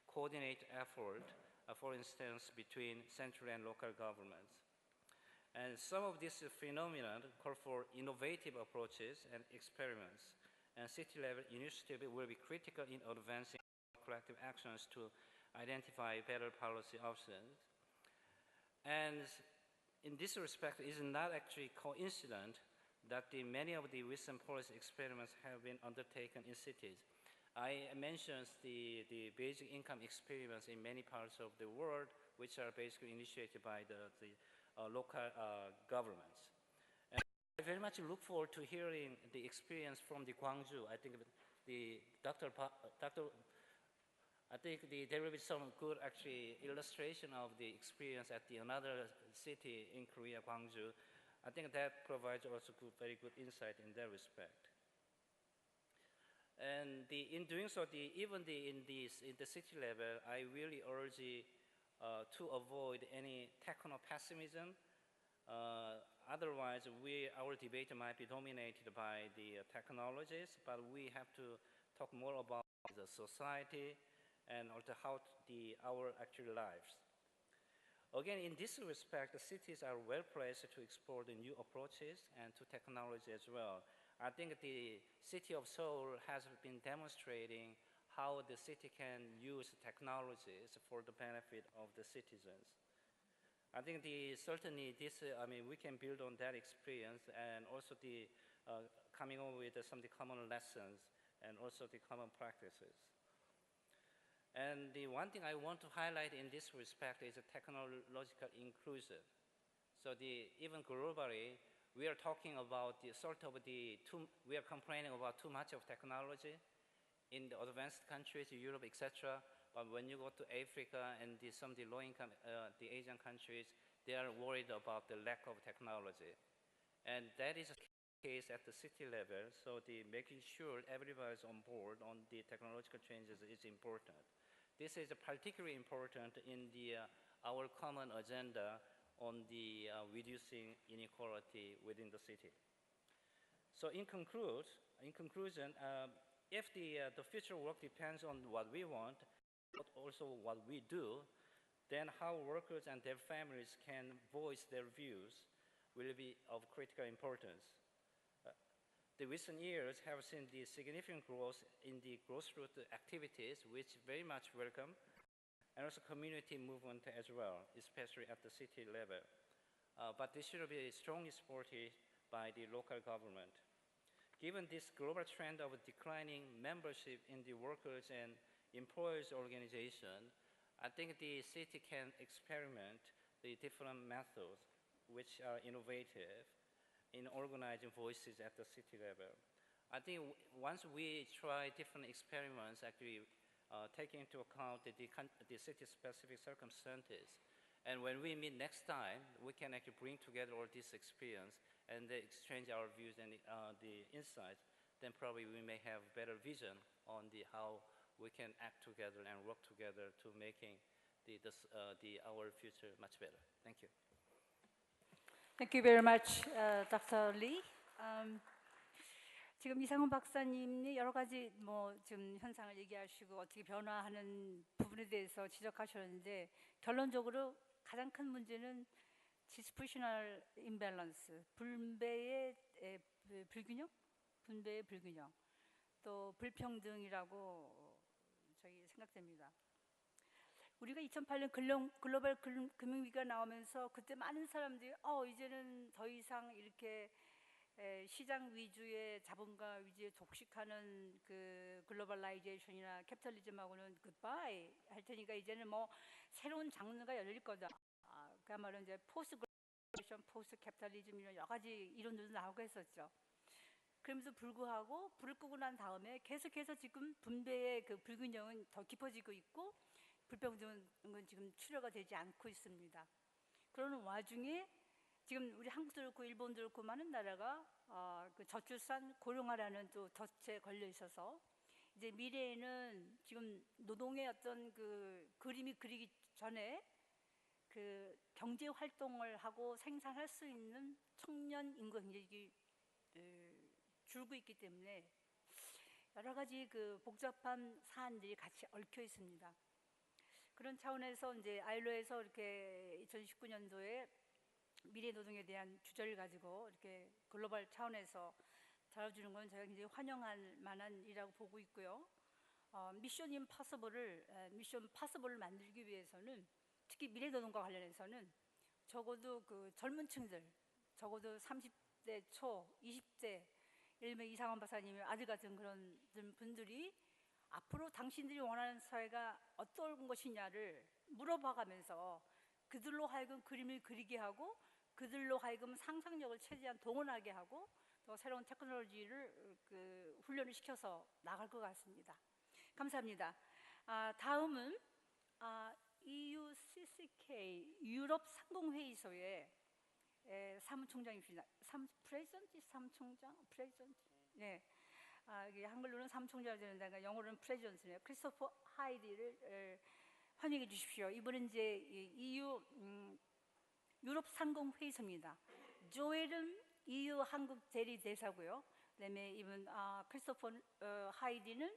coordinated effort, for instance, between central and local governments. And some of these phenomena call for innovative approaches and experiments, and city-level initiative will be critical in advancing collective actions to identify better policy options. And in this respect, it is not actually coincident that many of the recent policy experiments have been undertaken in cities. I mentioned the basic income experiments in many parts of the world, which are basically initiated by the local governments. And I very much look forward to hearing the experience from the Gwangju. I think there will be some good illustration of the experience at another city in Korea, Gwangju. I think that provides also very good insight in that respect. And in doing so, even in the city level, I really urge to avoid any techno-pessimism. Otherwise, our debate might be dominated by the technologies, but we have to talk more about the society and also how our actual lives. Again, in this respect, the cities are well placed to explore the new approaches and to technology as well. I think the city of Seoul has been demonstrating how the city can use technologies for the benefit of the citizens. I think certainly we can build on that experience and also coming up with some of the common lessons and also the common practices. And the one thing I want to highlight in this respect is technological inclusion. So even globally, we are talking about we are complaining about too much of technology in the advanced countries, Europe, etc. But when you go to Africa and some of the low-income, the Asian countries, they are worried about the lack of technology. And that is the case at the city level, so making sure everybody is on board on the technological changes is important. This is particularly important in our common agenda on reducing inequality within the city. So in conclusion, if the future work depends on what we want, but also what we do, then how workers and their families can voice their views will be of critical importance. The recent years have seen the significant growth in the grassroots activities, which very much welcome, and also community movement as well, especially at the city level. But this should be strongly supported by the local government. Given this global trend of declining membership in the workers and employers organization, I think the city can experiment the different methods which are innovative in organizing voices at the city level. I think once we try different experiments, taking into account the city-specific circumstances, and when we meet next time, we can bring together all this experience and exchange our views and the insights, then probably we may have better vision on how we can act together and work together to making our future much better. Thank you. Thank you very much, Dr. Lee. 지금 이상훈 박사님이 여러 가지 뭐 지금 현상을 얘기하시고 어떻게 변화하는 부분에 대해서 지적하셨는데 결론적으로 가장 큰 문제는 distributional imbalance, 분배의 불균형, 분배의 불균형, 또 불평등이라고 저희 생각됩니다. 우리가 2008년 글로벌 금융위기가 나오면서 그때 많은 사람들이 이제는 더 이상 이렇게 시장 위주의 자본가 위주의 독식하는 그 글로벌라이제이션이나 캐피탈리즘하고는 굿바이 할 테니까 이제는 뭐 새로운 장르가 열릴 거다. 그야말로 이제 포스트 글로벌레이션, 포스트 캐피탈리즘 이런 여러 가지 이론들도 나오고 했었죠. 그러면서 불구하고 불을 끄고 난 다음에 계속해서 지금 분배의 그 불균형은 더 깊어지고 있고 불평등은 지금 출혈가 되지 않고 있습니다. 그러는 와중에 지금 우리 한국도 그렇고 일본도 그렇고 많은 나라가 그 저출산 고령화라는 또 덫에 걸려 있어서 이제 미래에는 지금 노동의 어떤 그 그림이 그리기 전에 그 경제 활동을 하고 생산할 수 있는 청년 인구가 굉장히 줄고 있기 때문에 여러 가지 그 복잡한 사안들이 같이 얽혀 있습니다. 그런 차원에서 이제 아일로에서 이렇게 2019년도에 미래 노동에 대한 주제를 가지고 이렇게 글로벌 차원에서 다뤄주는 건 제가 굉장히 환영할 만한 일이라고 보고 있고요. 미션 임파서블을 만들기 위해서는 특히 미래 노동과 관련해서는 적어도 그 젊은 층들, 적어도 30대 초, 20대, 예를 들면 이상원 박사님의 아들 같은 그런 분들이 앞으로 당신들이 원하는 사회가 어떤 것이냐를 물어봐가면서 그들로 하여금 그림을 그리게 하고 그들로 하여금 상상력을 최대한 동원하게 하고 또 새로운 테크놀로지를 훈련을 시켜서 나갈 것 같습니다. 감사합니다. 다음은 EUCCK 유럽 상공회의소의 사무총장입니다. 사무총장? 네. 이게 한글로는 사무총장이 되는데 그러니까 영어로는 프레지던트네요. 크리스토퍼 하이디를 환영해 주십시오. 이번은 이제 EU 유럽 상공회의소입니다. 조엘은 EU 한국 대리대사고요. 그다음에 이분 크리스토퍼 하이디는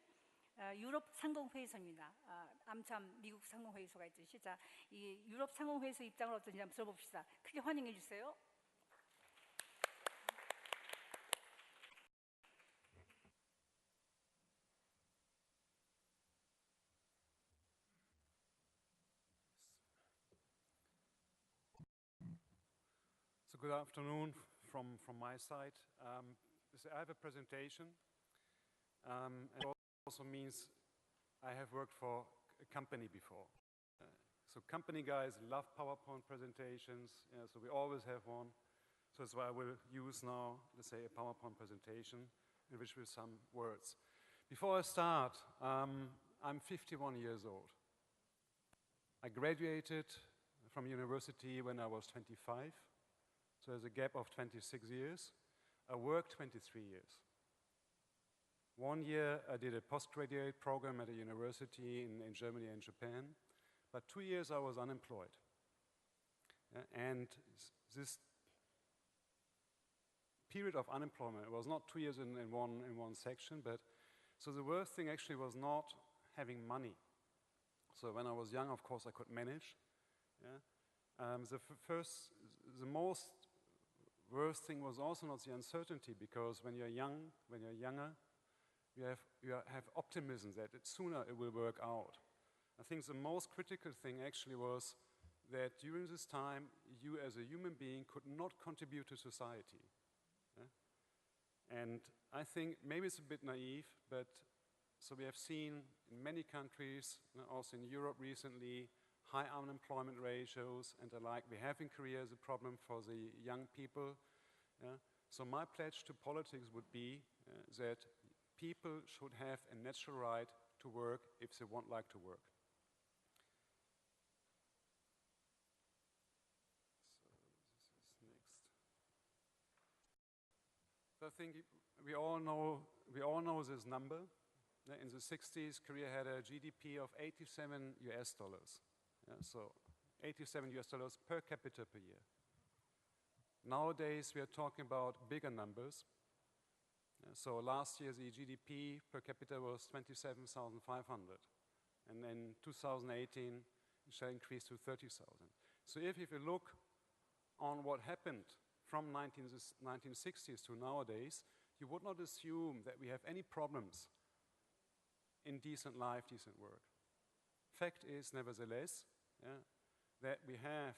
유럽 상공회의소입니다. 암참 미국 상공회의소가 있듯이 자, 이 유럽 상공회의소 입장을 어떤지 한번 들어봅시다. 크게 환영해 주세요. So good afternoon from my side. I have a presentation, and it also means I have worked for a company before. So company guys love PowerPoint presentations, so we always have one. So that's why I will use now, let's say, a PowerPoint presentation in which with some words. Before I start, I'm 51 years old. I graduated from university when I was 25. So there's a gap of 26 years. I worked 23 years. 1 year I did a postgraduate program at a university in Germany and Japan, but 2 years I was unemployed. And this period of unemployment was not 2 years in one section, but so the worst thing actually was not having money. So when I was young, of course, I could manage. Yeah? The most worst thing was also not the uncertainty, because when you're younger, you have optimism that sooner it will work out. I think the most critical thing actually was that during this time, you as a human being could not contribute to society. Yeah? And I think maybe it's a bit naive, but so we have seen in many countries, also in Europe recently, high unemployment ratios and the like. We have in Korea as a problem for the young people. Yeah? So my pledge to politics would be that people should have a natural right to work if they want like to work. So this is next. So I think we all know this number. In the 60s, Korea had a GDP of $87. Yeah, so $87 per capita per year. Nowadays, we are talking about bigger numbers. So last year the GDP per capita was 27,500, and in 2018 it shall increase to 30,000. So if you look on what happened from 1960s to nowadays, you would not assume that we have any problems in decent life, decent work. Fact is, nevertheless, that we have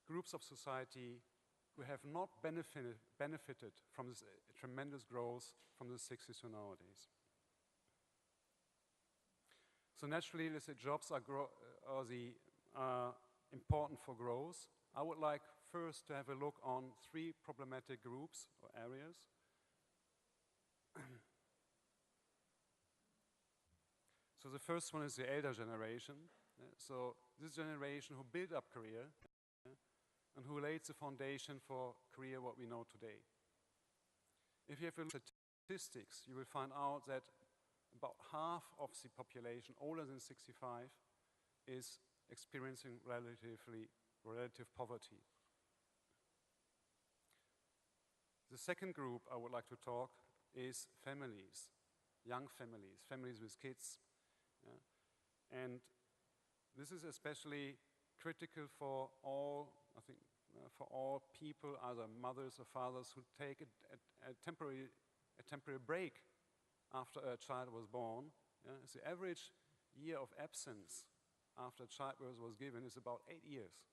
groups of society who have not benefited from this tremendous growth from the 60s to nowadays. So naturally, let's say jobs are important for growth. I would like first to have a look on 3 problematic groups or areas. So the first one is the elder generation. So this generation who build up career and who laid the foundation for career what we know today. If you have a look at statistics, you will find out that about half of the population older than 65 is experiencing relative poverty. The second group I would like to talk is families, young families, families with kids. And this is especially critical for all, I think, for all people, either mothers or fathers, who take a temporary break after a child was born. The average year of absence after childbirth was given is about 8 years.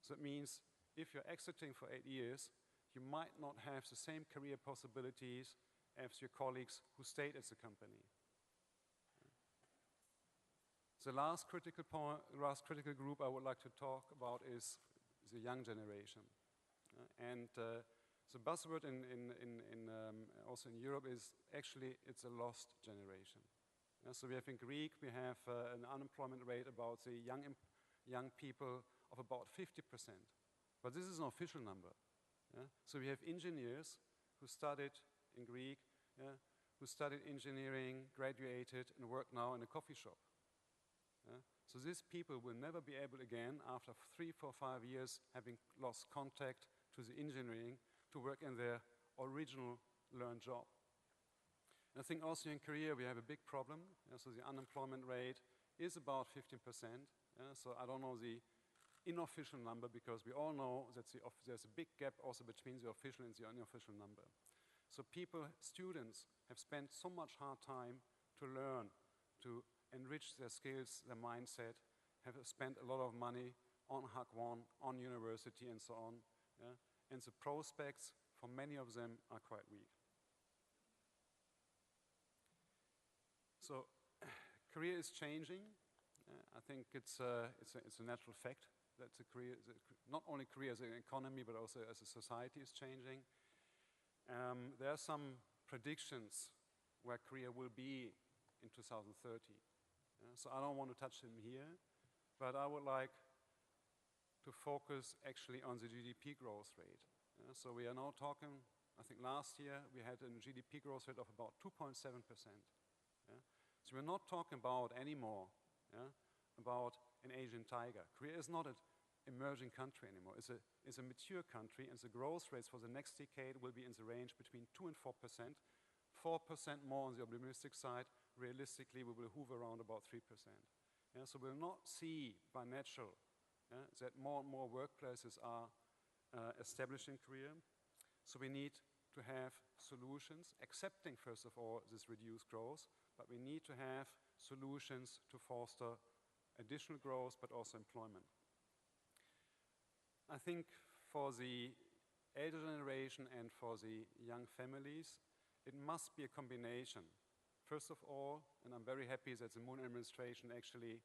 So it means if you're exiting for 8 years, you might not have the same career possibilities as your colleagues who stayed at the company. The last critical group I would like to talk about is the young generation. And the buzzword also in Europe is actually it's a lost generation. So we have in Greek, we have an unemployment rate about the young people of about 50%. But this is an official number. So we have engineers who studied in Greek, who studied engineering, graduated, and work now in a coffee shop. So these people will never be able again, after 3, 4, 5 years having lost contact to the engineering, to work in their original learned job. And I think also in Korea we have a big problem. So the unemployment rate is about 15%. So I don't know the unofficial number, because we all know that there's a big gap also between the official and the unofficial number. So students have spent so much hard time to learn, to enrich their skills, their mindset, have spent a lot of money on Hagwon, on university and so on. And the prospects for many of them are quite weak. So career is changing. I think it's a natural fact that not only career as an economy, but also as a society is changing. There are some predictions where career will be in 2030. So I don't want to touch them here, but I would like to focus actually on the GDP growth rate. So we are now talking, I think last year we had a GDP growth rate of about 2.7%. So we're not talking about anymore about an Asian tiger. Korea is not an emerging country anymore. It's a mature country, and the growth rates for the next decade will be in the range between 2 and 4%. 4% more on the optimistic side. Realistically, we will hover around about 3%. So we'll not see by natural that more and more workplaces are established in Korea. So we need to have solutions, accepting first of all this reduced growth, but we need to have solutions to foster additional growth, but also employment. I think for the elder generation and for the young families, it must be a combination. First of all, and I'm very happy that the Moon administration actually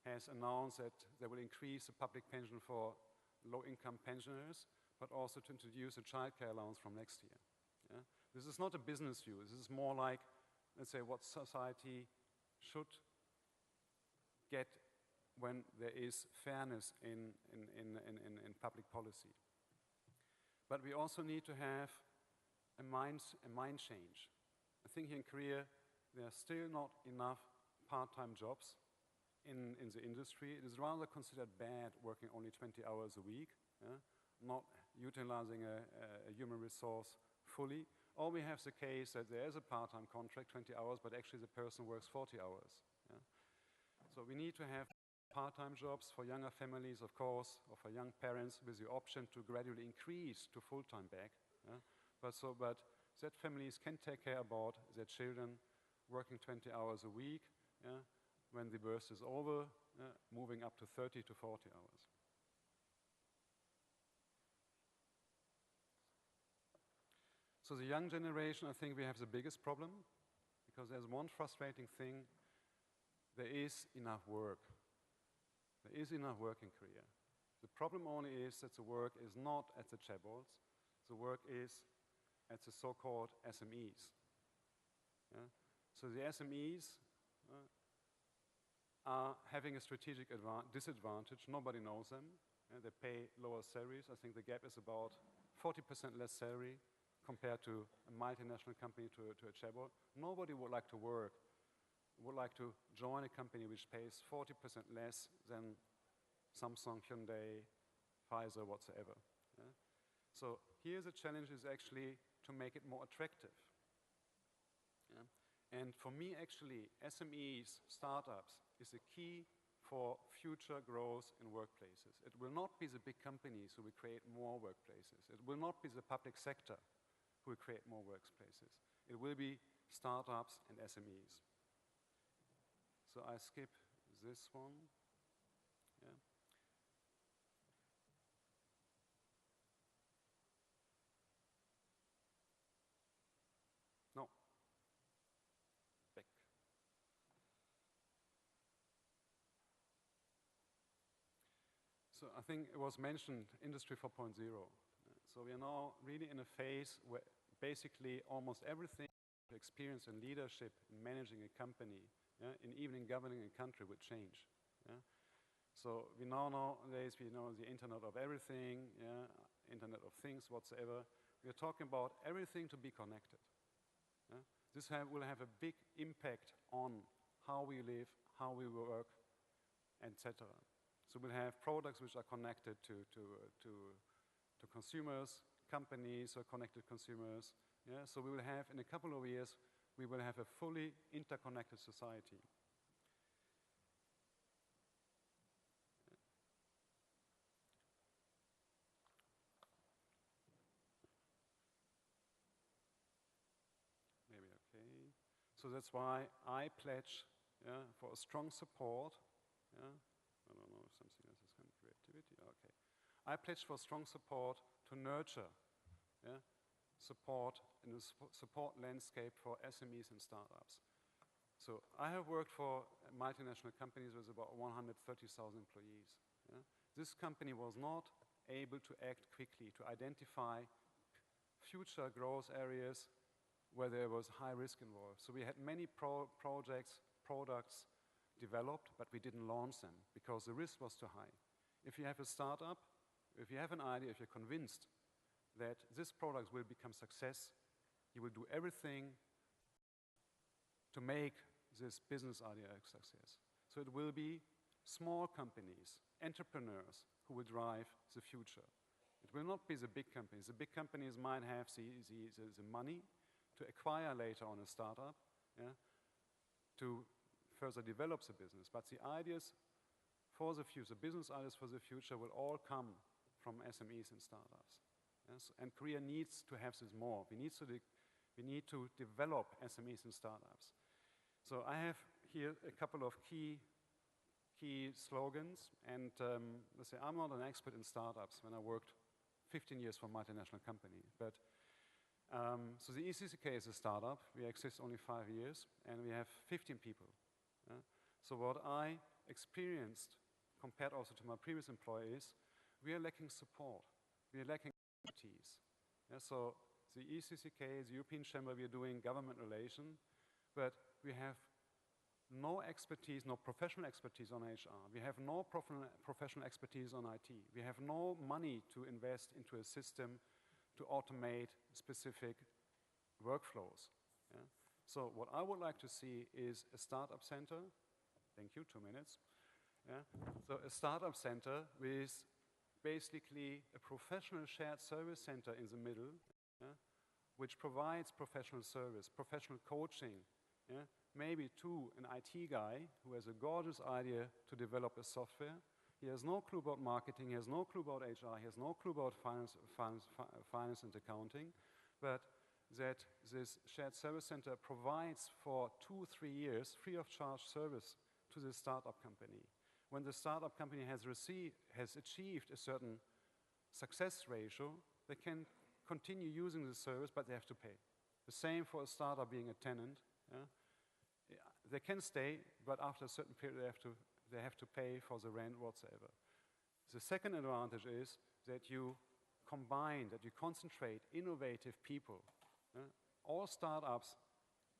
has announced that they will increase the public pension for low-income pensioners, but also to introduce a childcare allowance from next year. This is not a business view. This is more like, let's say, what society should get when there is fairness in public policy. But we also need to have a mind change. I think here in Korea, there are still not enough part-time jobs in the industry. It is rather considered bad working only 20 hours a week. not utilizing a human resource fully. Or we have the case that there is a part-time contract, 20 hours, but actually the person works 40 hours. Yeah? So we need to have part-time jobs for younger families, of course, or for young parents with the option to gradually increase to full-time back. Yeah? But that families can take care about their children working 20 hours a week, yeah? When the birth is over, moving up to 30 to 40 hours. So the young generation, I think we have the biggest problem, because there's one frustrating thing: there is enough work. There is enough work in Korea. The problem only is that the work is not at the chaebols, the work is at the so-called SMEs. Yeah? So the SMEs are having a strategic disadvantage. Nobody knows them. They pay lower salaries. I think the gap is about 40% less salary compared to a multinational company to a chaebol. Nobody would like to join a company which pays 40% less than Samsung, Hyundai, Pfizer, whatsoever. Yeah? So here the challenge is actually to make it more attractive. Yeah? And for me, actually, SMEs, startups, is the key for future growth in workplaces. It will not be the big companies who will create more workplaces. It will not be the public sector who will create more workplaces. It will be startups and SMEs. So I skip this one. Yeah. No. Back. So I think it was mentioned Industry 4.0. So we are now really in a phase where basically almost everything experience in leadership, in managing a company, yeah, in even governing a country would change. Yeah? So we now nowadays we know the Internet of everything, yeah, Internet of things, whatsoever. We are talking about everything to be connected. Yeah? This will have a big impact on how we live, how we work, etc. So we'll have products which are connected to consumers, companies or connected consumers. Yeah? So we will have, in a couple of years, we will have a fully interconnected society. Maybe okay. So that's why I pledge, yeah, for a strong support. Yeah? I don't know if something else is kind of creativity. Okay. I pledge for strong support to nurture, yeah, support in the support landscape for SMEs and startups. So I have worked for multinational companies with about 130,000 employees. Yeah? This company was not able to act quickly to identify future growth areas where there was high risk involved. So we had many projects, products developed, but we didn't launch them because the risk was too high. If you have a startup, if you have an idea, if you're convinced that this product will become success, you will do everything to make this business idea a success. So it will be small companies, entrepreneurs who will drive the future. It will not be the big companies. The big companies might have the money to acquire later on a startup, yeah, to further develop the business. But the ideas for the future, business ideas for the future will all come from SMEs and startups. Yes? And Korea needs to have this more. We need to develop SMEs and startups. So I have here a couple of key slogans. And let's say I'm not an expert in startups when I worked 15 years for a multinational company. But so the ECCK is a startup. We exist only 5 years, and we have 15 people. So what I experienced, compared also to my previous employees, we are lacking support. We are lacking expertise. Yeah, so the ECCK, the European Chamber, we are doing government relation, but we have no expertise, no professional expertise on HR. We have no professional expertise on IT. We have no money to invest into a system to automate specific workflows. Yeah? So what I would like to see is a startup center. Thank you, 2 minutes. Yeah? So a startup center with basically a professional shared service center in the middle, yeah, which provides professional service, professional coaching, yeah, maybe to an IT guy who has a gorgeous idea to develop a software. He has no clue about marketing, he has no clue about HR, he has no clue about finance and accounting, but that this shared service center provides for 2-3 years free of charge service to the startup company. When the startup company has achieved a certain success ratio, they can continue using the service, but they have to pay. The same for a startup being a tenant. Yeah? They can stay, but after a certain period they have to pay for the rent whatsoever. The second advantage is that you combine, that you concentrate innovative people. All startups,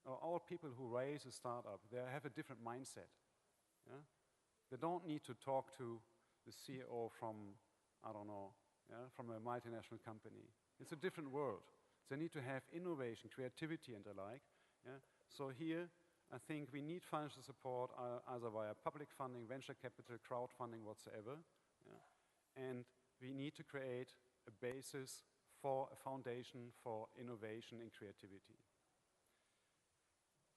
or all people who raise a startup, they have a different mindset. Yeah? They don't need to talk to the CEO from, I don't know, yeah, from a multinational company. It's a different world. They need to have innovation, creativity, and the like. Yeah? So here, I think we need financial support either via public funding, venture capital, crowdfunding, whatsoever. Yeah? And we need to create a basis for a foundation for innovation and creativity.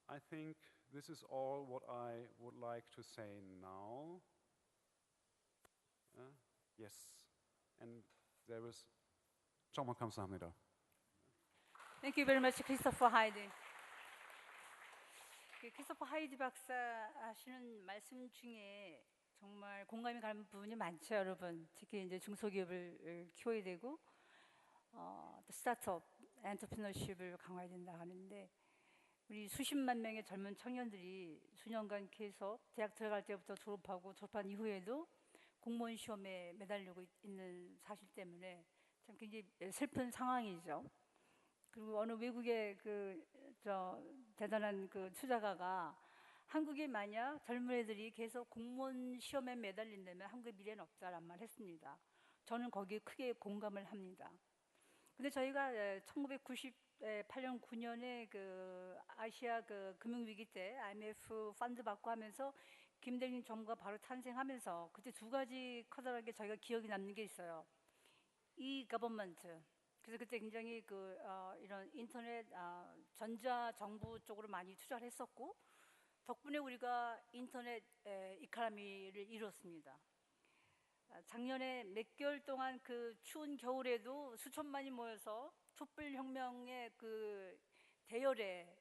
I think this is all what I would like to say now. Yes, and there is 정말 감사합니다. Thank you very much, Christopher Hyde. 크리스토퍼 하이드 박사 하시는 말씀 중에 정말 공감이 가는 부분이 많죠, 여러분. 특히 이제 중소기업을 키워야 되고, 스타트업, 엔터프리너십을 강화해야 된다 하는데, 우리 수십만 명의 젊은 청년들이 수년간 계속 대학 들어갈 때부터 졸업하고 졸업한 이후에도 공무원 시험에 매달리고 있는 사실 때문에 참 굉장히 슬픈 상황이죠. 그리고 어느 외국의 대단한 투자가가 한국에 만약 젊은 애들이 계속 공무원 시험에 매달린다면 한국의 미래는 없다라는 말 했습니다. 저는 거기에 크게 공감을 합니다. 근데 저희가 1998년 9년에 아시아 금융위기 때 IMF 펀드 받고 하면서 김대중 정부가 바로 탄생하면서 그때 두 가지 커다랗게 저희가 기억이 남는 게 있어요. 이 거버먼트. 그래서 그때 굉장히 이런 인터넷 전자 정부 쪽으로 많이 투자를 했었고, 덕분에 우리가 인터넷 이코노미를 이뤘습니다. 작년에 몇 개월 동안 추운 겨울에도 수천만이 모여서 촛불혁명의 대열에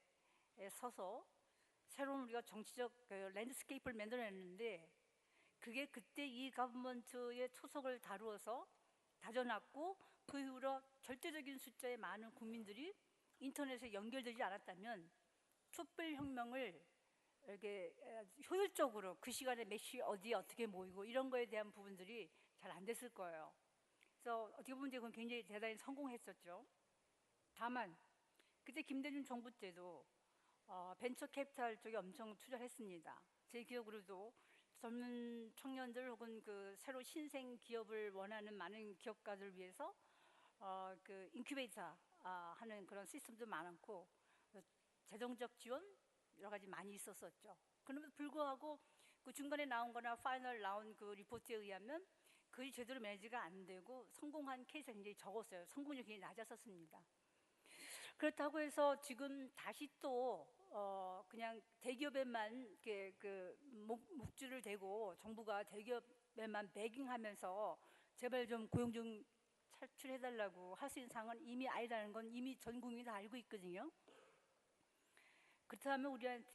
서서 새로운 우리가 정치적 랜드스케이프를 만들어냈는데, 그게 그때 이 거버먼트의 초석을 다져놨고, 그 이후로 절대적인 숫자의 많은 국민들이 인터넷에 연결되지 않았다면 촛불혁명을 이렇게 효율적으로 그 시간에 몇 시 어디에 어떻게 모이고 이런 거에 대한 부분들이 잘 안 됐을 거예요. 그래서 어떻게 보면 그건 굉장히 대단히 성공했었죠. 다만 그때 김대중 정부 때도 벤처 캐피탈 쪽에 엄청 투자를 했습니다. 제 기억으로도 젊은 청년들 혹은 새로 신생 기업을 원하는 많은 기업가들을 위해서 인큐베이터 하는 그런 시스템도 많았고, 재정적 지원 여러 가지 많이 있었었죠. 그럼에도 불구하고 중간에 나온 거나 파이널 나온 리포트에 의하면 그게 제대로 매니지가 안 되고 성공한 케이스가 굉장히 적었어요. 성공률이 굉장히 낮았었습니다. 그렇다고 해서 지금 다시 또 그냥 대기업에만 목줄을 대고 정부가 대기업에만 배깅하면서 제발 좀 고용 좀 탈출해달라고 할 수 있는 상황은 이미 아니라는 건 이미 전 국민이 다 알고 있거든요. 그렇다면 우리한테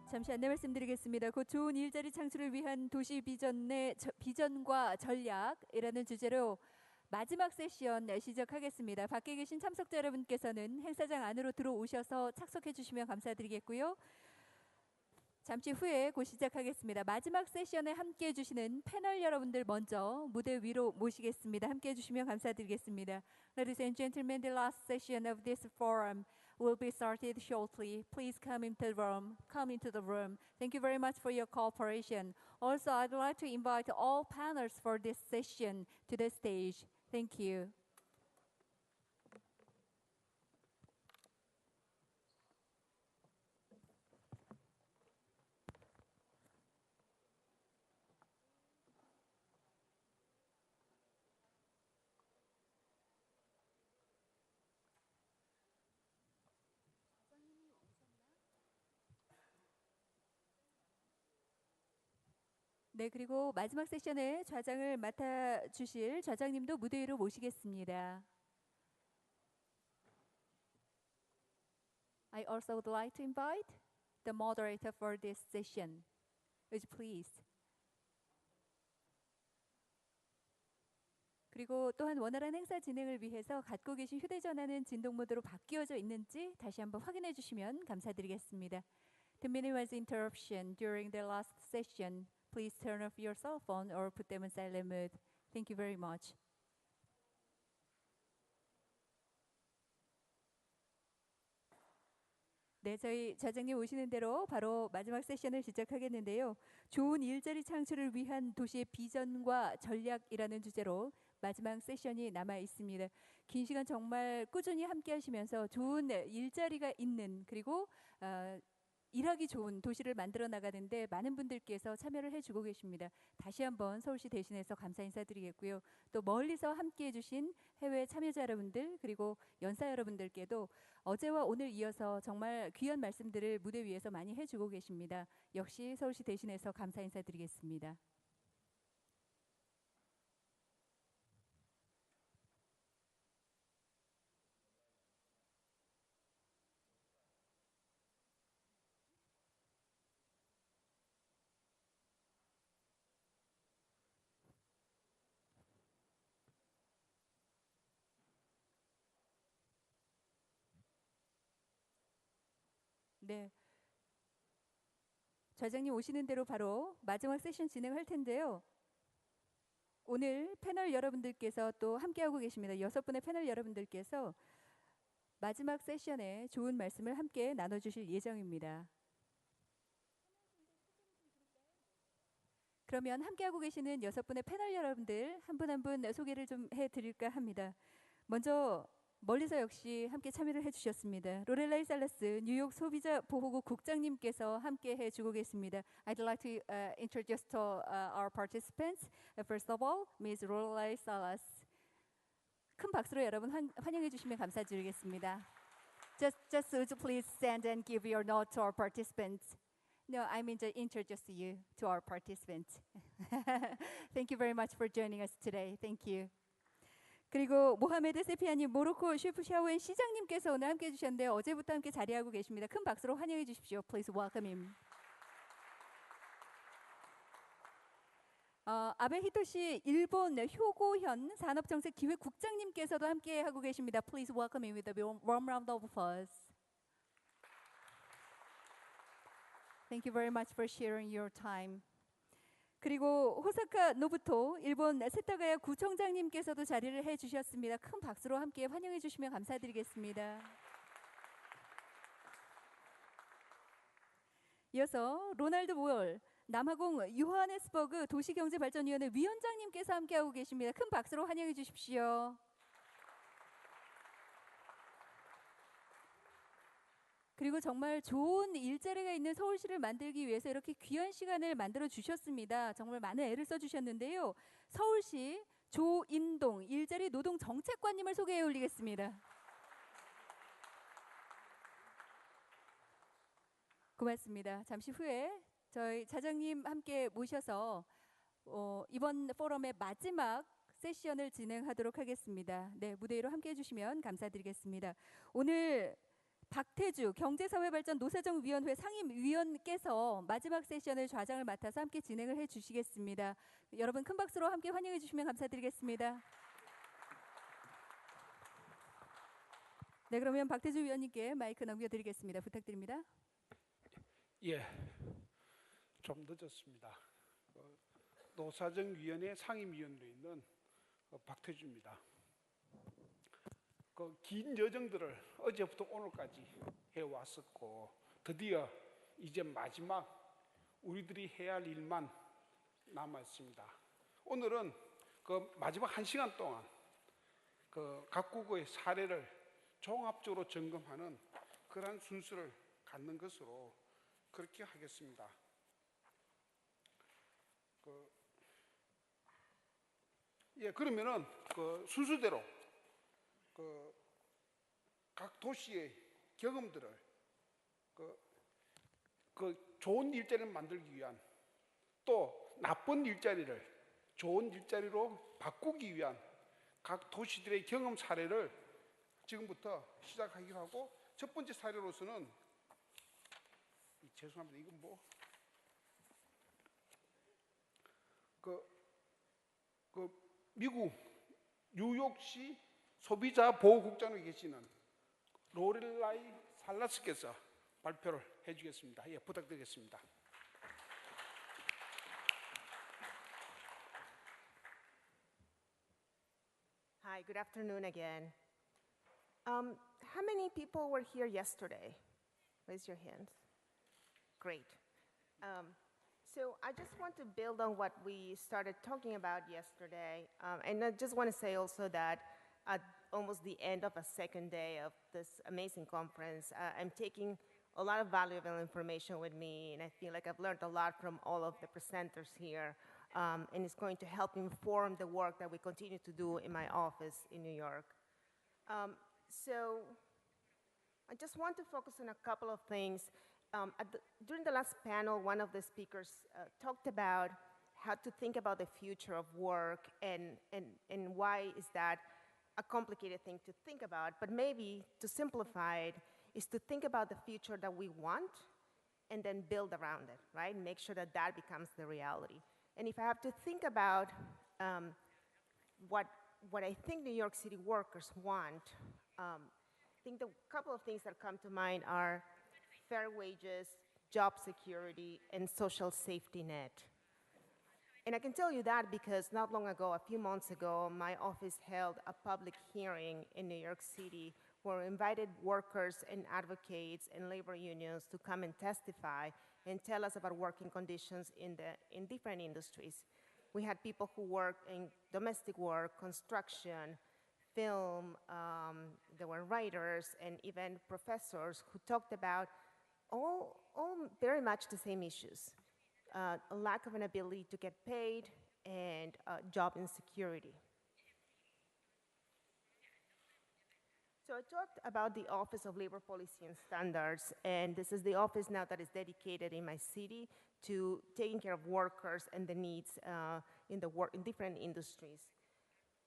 잠시 안내 말씀드리겠습니다. 곧 좋은 일자리 창출을 위한 도시 비전과 전략이라는 주제로 마지막 세션 시작하겠습니다. 밖에 계신 참석자 여러분께서는 행사장 안으로 들어오셔서 착석해 주시면 감사드리겠고요. 잠시 후에 곧 시작하겠습니다. 마지막 세션에 함께해 주시는 패널 여러분들 먼저 무대 위로 모시겠습니다. 함께해 주시면 감사드리겠습니다. Ladies and gentlemen, the last session of this forum will be started shortly. Please come into the room. Come into the room. Thank you very much for your cooperation. Also, I'd like to invite all panels for this session to the stage. Thank you. 네, 그리고 마지막 세션에 좌장을 맡아주실 좌장님도 무대 위로 모시겠습니다. I also would like to invite the moderator for this session. Would you please? 그리고 또한 원활한 행사 진행을 위해서 갖고 계신 휴대전화는 진동 모드로 바뀌어져 있는지 다시 한번 확인해 주시면 감사드리겠습니다. To minimize interruption during the last session, please turn off your cell phone or put them in silent mode. Thank you very much. 네, 저희 좌장님 오시는 대로 바로 마지막 세션을 시작하겠는데요. 좋은 일자리 창출을 위한 도시의 비전과 전략이라는 주제로 마지막 세션이 남아 있습니다. 긴 시간 정말 꾸준히 함께 하시면서 좋은 일자리가 있는 그리고 일하기 좋은 도시를 만들어 나가는데 많은 분들께서 참여를 해주고 계십니다. 다시 한번 서울시 대신해서 감사 인사드리겠고요. 또 멀리서 함께해 주신 해외 참여자 여러분들 그리고 연사 여러분들께도 어제와 오늘 이어서 정말 귀한 말씀들을 무대 위에서 많이 해주고 계십니다. 역시 서울시 대신해서 감사 인사드리겠습니다. 네, 좌장님 오시는 대로 바로 마지막 세션 진행할 텐데요. 오늘 패널 여러분들께서 또 함께하고 계십니다. 6분의 패널 여러분들께서 마지막 세션에 좋은 말씀을 함께 나눠주실 예정입니다. 그러면 함께하고 계시는 6분의 패널 여러분들 한 분 한 분 소개를 좀 해드릴까 합니다. 먼저 멀리서 역시 함께 참여를 해주셨습니다. 로렐라이 살라스 뉴욕 소비자 보호국 국장님께서 함께 해주고 계십니다. I'd like to introduce to our participants. First of all, Ms. Lorelai Salas. 큰 박수로 여러분 환영해 주시면 감사드리겠습니다. Just would you please stand and give your note to our participants. No, I mean to introduce you to our participants. Thank you very much for joining us today. Thank you. 그리고 모하메드 세피아님, 모로코 슈프 샤오엔 시장님께서 오늘 함께해 주셨는데 어제부터 함께 자리하고 계십니다. 큰 박수로 환영해 주십시오. Please welcome him. 아베 히토시 일본 효고현 산업정책기획국장님께서도 함께하고 계십니다. Please welcome him with a warm round of applause. Thank you very much for sharing your time. 그리고 호사카 노부토 일본 세타가야 구청장님께서도 자리를 해주셨습니다. 큰 박수로 함께 환영해 주시면 감사드리겠습니다. 이어서 로날드 모얼 남아공 요하네스버그 도시경제발전위원회 위원장님께서 함께하고 계십니다. 큰 박수로 환영해 주십시오. 그리고 정말 좋은 일자리가 있는 서울시를 만들기 위해서 이렇게 귀한 시간을 만들어 주셨습니다. 정말 많은 애를 써주셨는데요. 서울시 조인동 일자리 노동 정책관님을 소개해 올리겠습니다. 고맙습니다. 잠시 후에 저희 차장님 함께 모셔서 이번 포럼의 마지막 세션을 진행하도록 하겠습니다. 네, 무대 위로 함께 해주시면 감사드리겠습니다. 오늘 박태주 경제사회발전 노사정위원회 상임위원께서 마지막 세션을 좌장을 맡아서 함께 진행을 해주시겠습니다. 여러분 큰 박수로 함께 환영해 주시면 감사드리겠습니다. 네, 그러면 박태주 위원님께 마이크 넘겨드리겠습니다. 부탁드립니다. 예, 좀 늦었습니다. 노사정위원회 상임위원으로 있는 박태주입니다. 긴 여정들을 어제부터 오늘까지 해왔었고 드디어 이제 마지막 우리들이 해야 할 일만 남아있습니다. 오늘은 마지막 1시간 동안 각국의 사례를 종합적으로 점검하는 그러한 순서를 갖는 것으로 그렇게 하겠습니다. 그러면은 순서대로 각 도시의 경험들을 좋은 일자리를 만들기 위한 또 나쁜 일자리를 좋은 일자리로 바꾸기 위한 각 도시들의 경험 사례를 지금부터 시작하기로 하고 첫 번째 사례로서는 죄송합니다. 이건 미국 뉴욕시 소비자 보호국장으로 계시는 로렐라이 살라스께서 발표를 해주겠습니다. 예, 부탁드리겠습니다. Hi, good afternoon again. How many people were here yesterday? Raise your hands. Great. So I just want to build on what we started talking about yesterday. And I just want to say also that at almost the end of a second day of this amazing conference, I'm taking a lot of valuable information with me, and I feel like I've learned a lot from all of the presenters here, and it's going to help inform the work that we continue to do in my office in New York. So I just want to focus on a couple of things. During the last panel, one of the speakers talked about how to think about the future of work and why is that a complicated thing to think about. But maybe to simplify it is to think about the future that we want and then build around it, right? Make sure that that becomes the reality. And if I have to think about what I think New York City workers want, I think the couple of things that come to mind are fair wages, job security, and social safety net. And I can tell you that because not long ago, a few months ago, my office held a public hearing in New York City where we invited workers and advocates and labor unions to come and testify and tell us about working conditions in different industries. We had people who worked in domestic work, construction, film, there were writers, and even professors who talked about all very much the same issues. A lack of an ability to get paid and job insecurity. So I talked about the Office of Labor Policy and Standards, and this is the office now that is dedicated in my city to taking care of workers and the needs in different industries.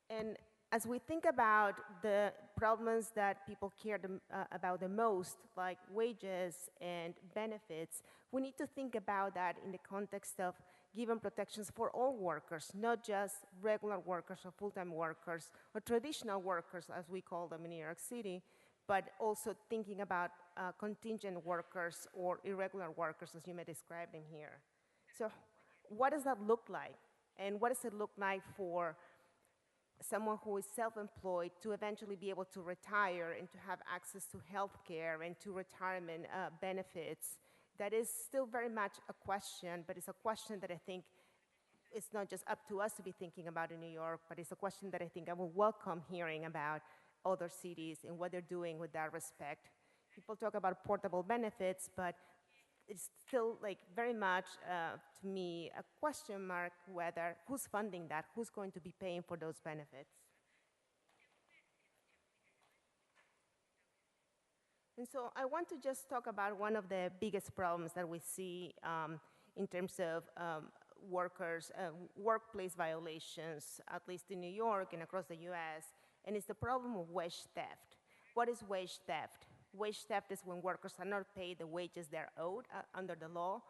And as we think about the problems that people care about the most, like wages and benefits, we need to think about that in the context of giving protections for all workers, not just regular workers or full-time workers or traditional workers, as we call them in New York City, but also thinking about contingent workers or irregular workers, as you may describe them here. So what does that look like? And what does it look like for someone who is self-employed to eventually be able to retire and to have access to health care and to retirement benefits? That is still very much a question, but it's a question that I think it's not just up to us to be thinking about in New York, but it's a question that I think I will welcome hearing about other cities and what they're doing with that respect. People talk about portable benefits, but it's still very much, to me, a question mark whether who's funding that, who's going to be paying for those benefits. And so I want to just talk about one of the biggest problems that we see in terms of workers, workplace violations, at least in New York and across the US, and it's the problem of wage theft. What is wage theft? Wage theft is when workers are not paid the wages they're owed under the law.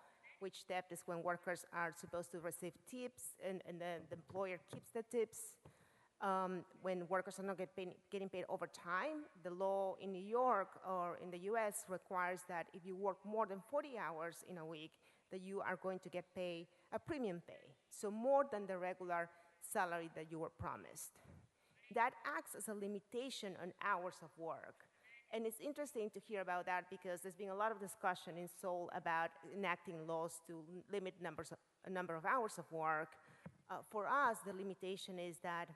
Wage theft is when workers are supposed to receive tips and the employer keeps the tips. When workers are not getting paid overtime, the law in New York or in the US requires that if you work more than 40 hours in a week, that you are going to get paid a premium pay, so more than the regular salary that you were promised. That acts as a limitation on hours of work. And it's interesting to hear about that because there's been a lot of discussion in Seoul about enacting laws to limit a number of hours of work. For us, the limitation is that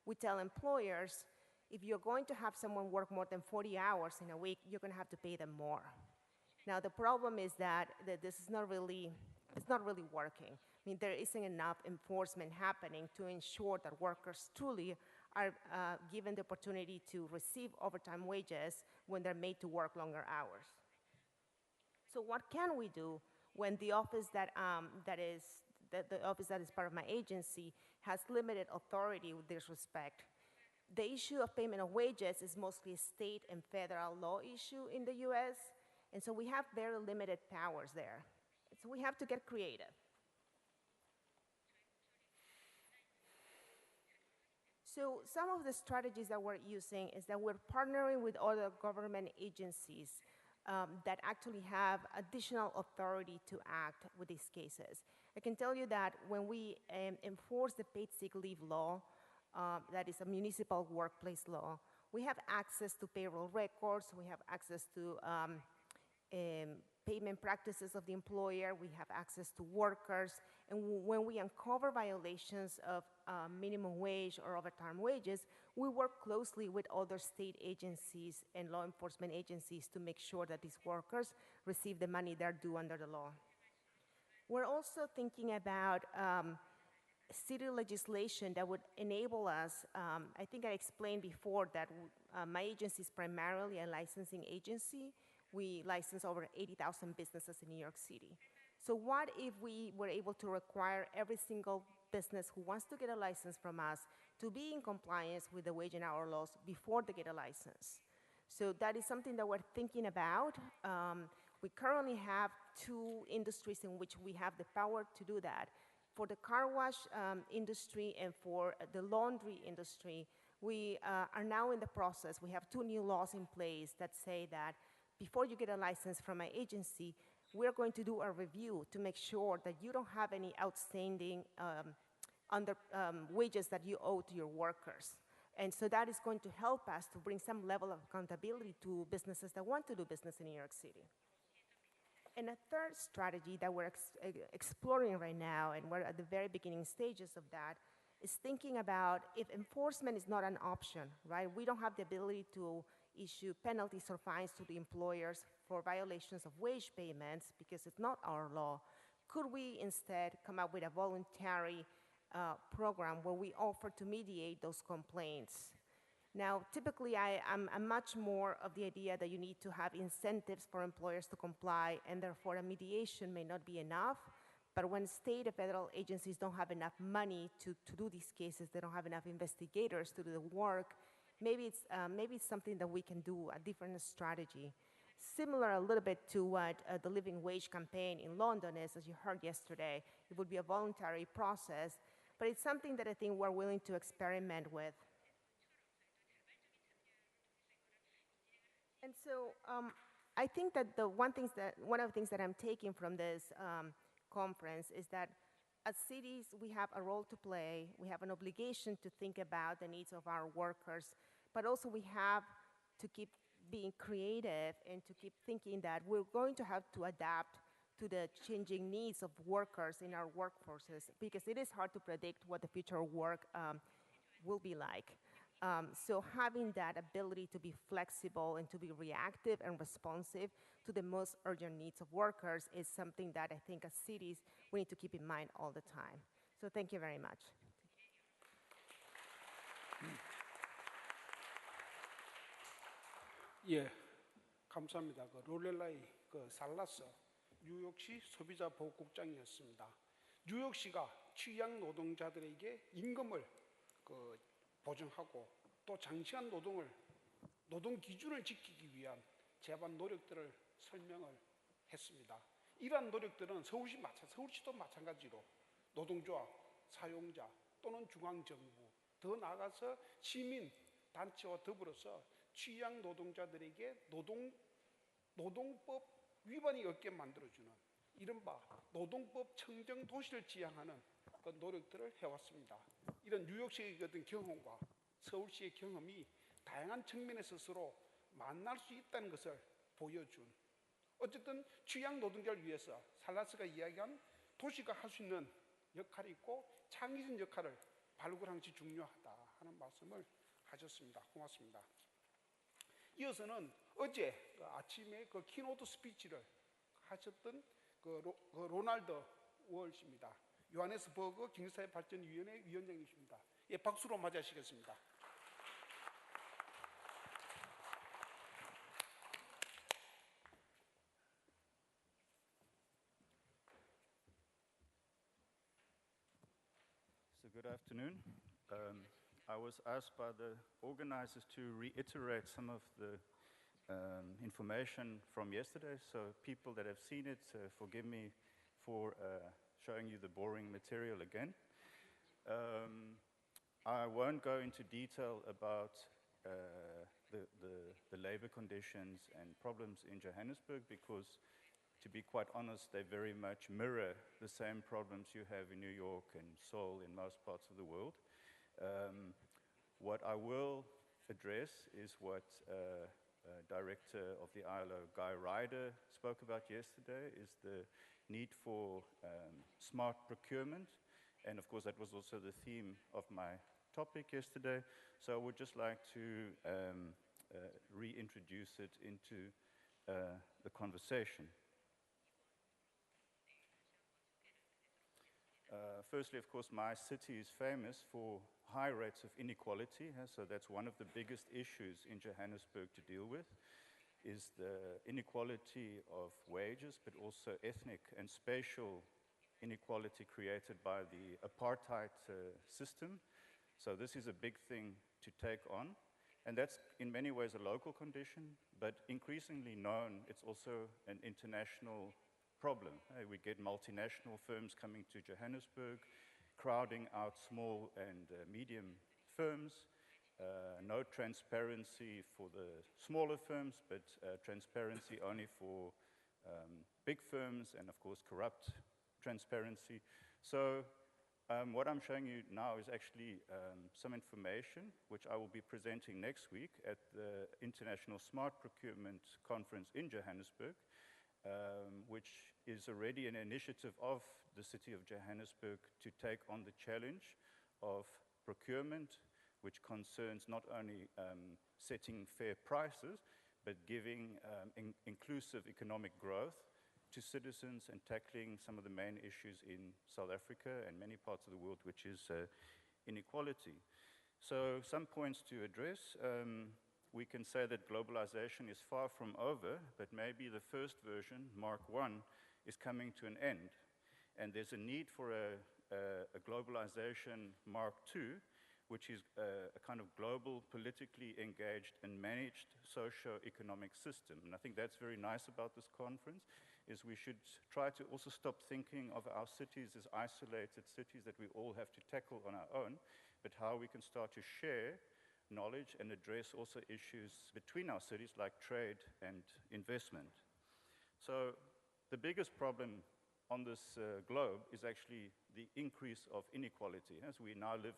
we tell employers, if you're going to have someone work more than 40 hours in a week, you're going to have to pay them more. Now, the problem is that this is not really, it's not really working. I mean, there isn't enough enforcement happening to ensure that workers truly are given the opportunity to receive overtime wages when they're made to work longer hours. So what can we do when the office that is part of my agency has limited authority with this respect? The issue of payment of wages is mostly a state and federal law issue in the US, and so we have very limited powers there. So we have to get creative. So some of the strategies that we're using is that we're partnering with other government agencies that actually have additional authority to act with these cases. I can tell you that when we enforce the paid sick leave law, that is a municipal workplace law, we have access to payroll records, we have access to payment practices of the employer, we have access to workers, and when we uncover violations of minimum wage or overtime wages, we work closely with other state agencies and law enforcement agencies to make sure that these workers receive the money they're due under the law. We're also thinking about city legislation that would enable us, I think I explained before that my agency is primarily a licensing agency. We license over 80,000 businesses in New York City. So what if we were able to require every single business who wants to get a license from us to be in compliance with the wage and hour laws before they get a license? So that is something that we're thinking about. We currently have 2 industries in which we have the power to do that. For the car wash industry and for the laundry industry, we are now in the process. We have 2 new laws in place that say that before you get a license from my agency, we're going to do a review to make sure that you don't have any outstanding wages that you owe to your workers. And so that is going to help us to bring some level of accountability to businesses that want to do business in New York City. And a third strategy that we're exploring right now, and we're at the very beginning stages of that, is thinking about if enforcement is not an option, right? We don't have the ability to issue penalties or fines to the employers for violations of wage payments because it's not our law. Could we instead come up with a voluntary program where we offer to mediate those complaints? Now, typically, I'm much more of the idea that you need to have incentives for employers to comply, and therefore a mediation may not be enough. But when state and federal agencies don't have enough money to do these cases, they don't have enough investigators to do the work, maybe it's something that we can do, a different strategy. Similar a little bit to what the living wage campaign in London is, as you heard yesterday. It would be a voluntary process, but it's something that I think we're willing to experiment with. And so I think that one of the things that I'm taking from this conference is that as cities, we have a role to play. We have an obligation to think about the needs of our workers, but also we have to keep being creative and to keep thinking that we're going to have to adapt to the changing needs of workers in our workforces, because it is hard to predict what the future of work will be like. So having that ability to be flexible and to be reactive and responsive to the most urgent needs of workers is something that I think as cities we need to keep in mind all the time. So thank you very much. 예, 감사합니다. 롤렐라의 살라스 뉴욕시 소비자 보호국장이었습니다. 뉴욕시가 취약 노동자들에게 임금을 보증하고 또 장시간 노동 기준을 지키기 위한 제반 노력들을 설명을 했습니다. 이러한 노력들은 서울시도 마찬가지로 노동조합, 사용자 또는 중앙정부, 더 나아가서 시민 단체와 더불어서 취약 노동자들에게 노동법 위반이 없게 만들어주는 이른바 노동법 청정 도시를 지향하는 그 노력들을 해왔습니다. 이런 뉴욕시의 어떤 경험과 서울시의 경험이 다양한 측면에서 서로 만날 수 있다는 것을 보여준, 어쨌든 취약 노동자를 위해서 살라스가 이야기한 도시가 할 수 있는 역할이 있고 창의적 역할을 발굴하는 것이 중요하다 하는 말씀을 하셨습니다. 고맙습니다. 이어서는 어제 아침에 그 키노트 스피치를 하셨던 로날드 월시입니다. 요하네스버그 경제사회발전위원회 위원장이십니다. 예, 박수로 맞이하시겠습니다. So good afternoon. I was asked by the organizers to reiterate some of the information from yesterday. So people that have seen it, forgive me for showing you the boring material again. I won't go into detail about the labor conditions and problems in Johannesburg because, to be quite honest, they very much mirror the same problems you have in New York and Seoul in most parts of the world. What I will address is what Director of the ILO, Guy Ryder, spoke about yesterday, is the need for smart procurement. And of course, that was also the theme of my topic yesterday. So I would just like to reintroduce it into the conversation. Firstly, of course, my city is famous for high rates of inequality, so that's one of the biggest issues in Johannesburg to deal with, is the inequality of wages, but also ethnic and spatial inequality created by the apartheid system. So this is a big thing to take on, and that's in many ways a local condition, but increasingly known, it's also an international problem. We get multinational firms coming to Johannesburg, crowding out small and medium firms, no transparency for the smaller firms, but transparency only for big firms, and of course corrupt transparency. So what I'm showing you now is actually some information which I will be presenting next week at the International Smart Procurement Conference in Johannesburg, which is already an initiative of the city of Johannesburg to take on the challenge of procurement, which concerns not only setting fair prices, but giving inclusive economic growth to citizens and tackling some of the main issues in South Africa and many parts of the world, which is inequality. So some points to address. We can say that globalization is far from over, but maybe the first version, Mark I, is coming to an end. And there's a need for a globalization Mark II, which is a kind of global, politically engaged and managed socio-economic system. And I think that's very nice about this conference, is we should try to also stop thinking of our cities as isolated cities that we all have to tackle on our own, but how we can start to share knowledge and address also issues between our cities like trade and investment. So the biggest problem on this globe is actually the increase of inequality, as we now live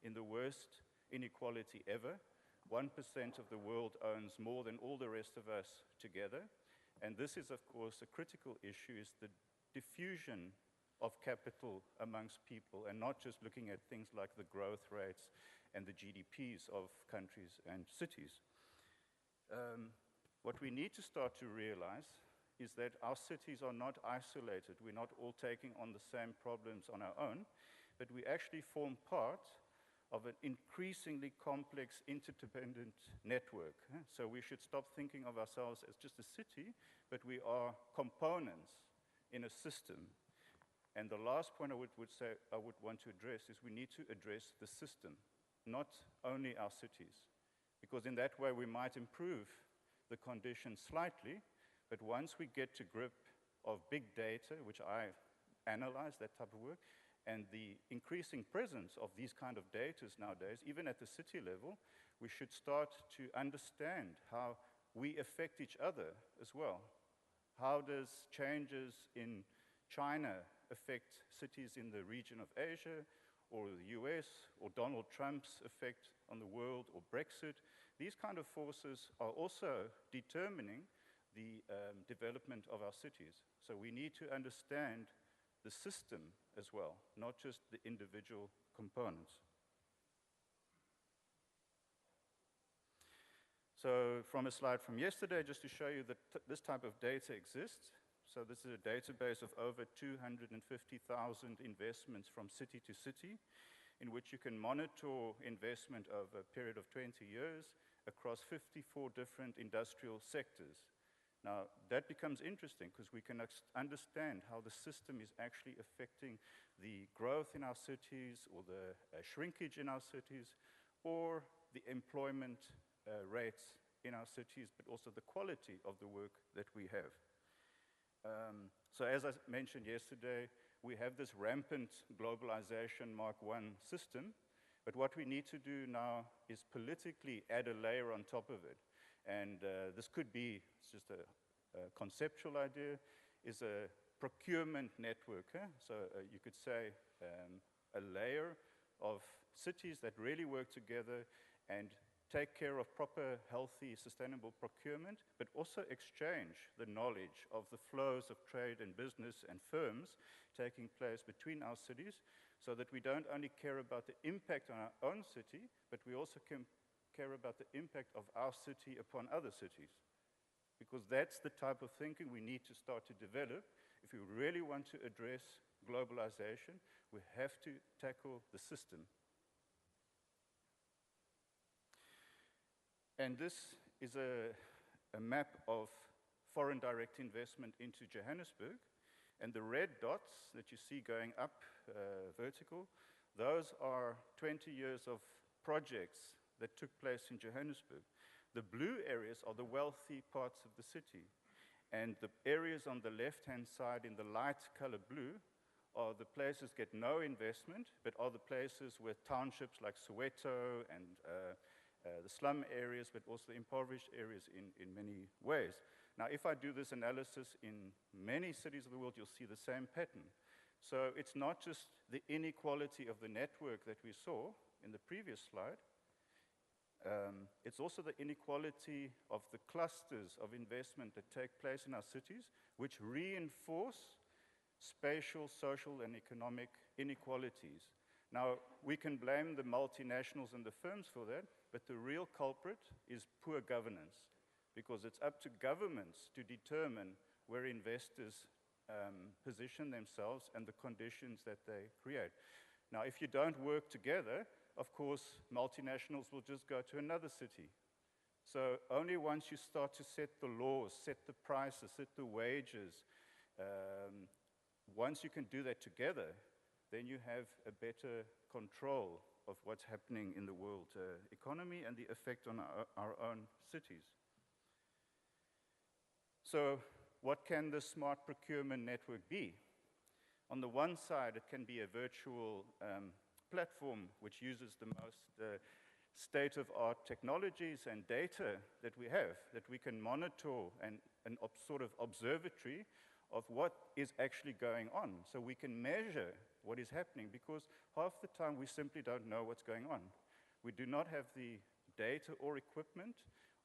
in the worst inequality ever. 1% of the world owns more than all the rest of us together. And this is, of course, a critical issue, is the diffusion of capital amongst people, and not just looking at things like the growth rates and the GDPs of countries and cities. What we need to start to realize is that our cities are not isolated. We're not all taking on the same problems on our own, but we actually form part of an increasingly complex, interdependent network. So we should stop thinking of ourselves as just a city, but we are components in a system. And the last point I would want to address is we need to address the system, not only our cities, because in that way we might improve the conditions slightly, but once we get to grip of big data, which I analyze, that type of work, and the increasing presence of these kind of data nowadays, even at the city level, we should start to understand how we affect each other as well. How does changes in China affect cities in the region of Asia, or the US, or Donald Trump's effect on the world, or Brexit? These kind of forces are also determining the development of our cities. So we need to understand the system as well, not just the individual components. So from a slide from yesterday, just to show you that this type of data exists. So this is a database of over 250,000 investments from city to city, in which you can monitor investment over a period of 20 years across 54 different industrial sectors. Now, that becomes interesting because we can understand how the system is actually affecting the growth in our cities, or the shrinkage in our cities, or the employment rates in our cities, but also the quality of the work that we have. So as I mentioned yesterday, we have this rampant globalization Mark I system, but what we need to do now is politically add a layer on top of it. And this could be, it's just a conceptual idea, is a procurement network. So you could say a layer of cities that really work together and take care of proper, healthy, sustainable procurement, but also exchange the knowledge of the flows of trade and business and firms taking place between our cities, so that we don't only care about the impact on our own city, but we also can care about the impact of our city upon other cities. Because that's the type of thinking we need to start to develop. If we really want to address globalization, we have to tackle the system. And this is a map of foreign direct investment into Johannesburg. And the red dots that you see going up vertical, those are 20 years of projects that took place in Johannesburg. The blue areas are the wealthy parts of the city. And the areas on the left-hand side in the light color blue are the places get no investment, but are the places with townships like Soweto and the slum areas, but also the impoverished areas in many ways. Now, if I do this analysis in many cities of the world, you'll see the same pattern. So it's not just the inequality of the network that we saw in the previous slide, it's also the inequality of the clusters of investment that take place in our cities, which reinforce spatial, social, and economic inequalities. Now, we can blame the multinationals and the firms for that, but the real culprit is poor governance, because it's up to governments to determine where investors position themselves and the conditions that they create. Now, if you don't work together, of course, multinationals will just go to another city. So only once you start to set the laws, set the prices, set the wages, once you can do that together, then you have a better control of what's happening in the world economy and the effect on our own cities. So what can the smart procurement network be? On the one side, it can be a virtual platform which uses the most state-of-art technologies and data that we have, that we can monitor and sort of observatory of what is actually going on. So we can measure what is happening, because half the time we simply don't know what's going on. We do not have the data or equipment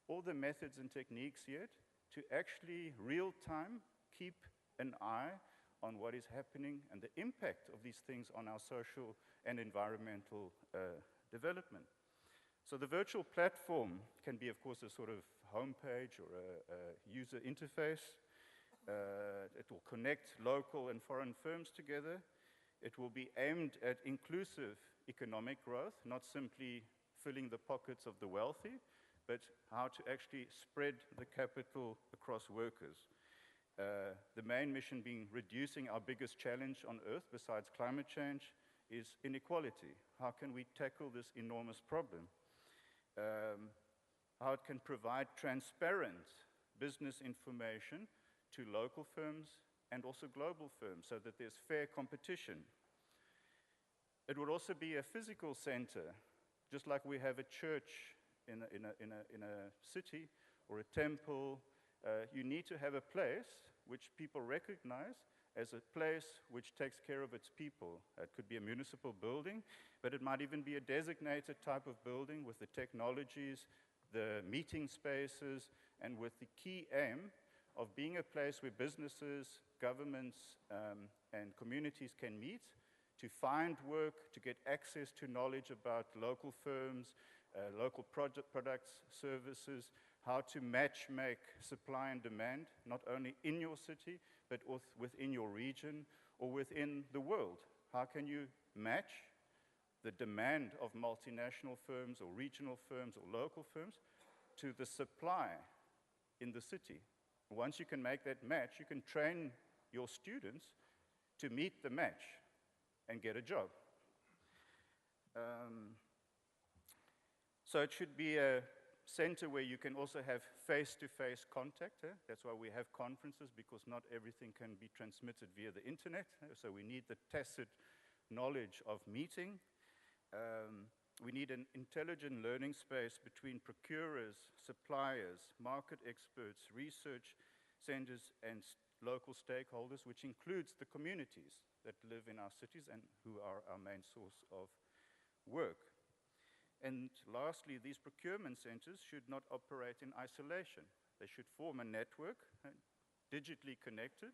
or the methods and techniques yet to actually real-time keep an eye on what is happening and the impact of these things on our social and environmental development. So the virtual platform can be, of course, a sort of homepage or a user interface. It will connect local and foreign firms together. It will be aimed at inclusive economic growth, not simply filling the pockets of the wealthy, but how to actually spread the capital across workers. The main mission being reducing our biggest challenge on Earth, besides climate change, is inequality. How can we tackle this enormous problem? how it can provide transparent business information to local firms and also global firms so that there's fair competition. It would also be a physical center, just like we have a church in a city or a temple. You need to have a place which people recognize as a place which takes care of its people. It could be a municipal building, but it might even be a designated type of building with the technologies, the meeting spaces, and with the key aim of being a place where businesses, governments, and communities can meet to find work, to get access to knowledge about local firms, local products, services, how to make supply and demand, not only in your city, but within your region or within the world. How can you match the demand of multinational firms or regional firms or local firms to the supply in the city? Once you can make that match, you can train your students to meet the match and get a job. So it should be a center where you can also have face-to-face contact. That's why we have conferences, because not everything can be transmitted via the internet. So we need the tacit knowledge of meeting. We need an intelligent learning space between procurers, suppliers, market experts, research centers, and local stakeholders, which includes the communities that live in our cities and who are our main source of work. And lastly, these procurement centers should not operate in isolation. They should form a network, digitally connected,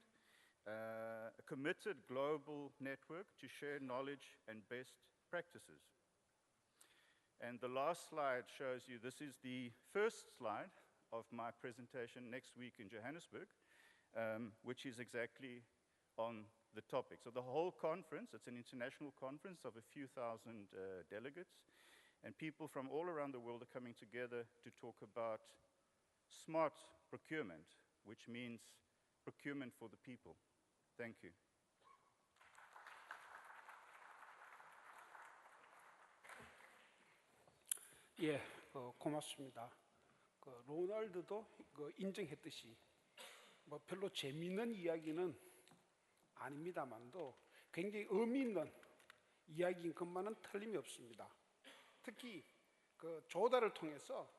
a committed global network to share knowledge and best practices. And the last slide shows you, this is the first slide of my presentation next week in Johannesburg, which is exactly on the topic. So the whole conference, it's an international conference of a few thousand delegates, and people from all around the world are coming together to talk about smart procurement, which means procurement for the people. Thank you. 예, 고맙습니다. 로널드도 인정했듯이 뭐 별로 재미있는 이야기는 아닙니다만도 굉장히 의미 있는 이야기인 것만은 틀림이 없습니다. 특히 조달을 통해서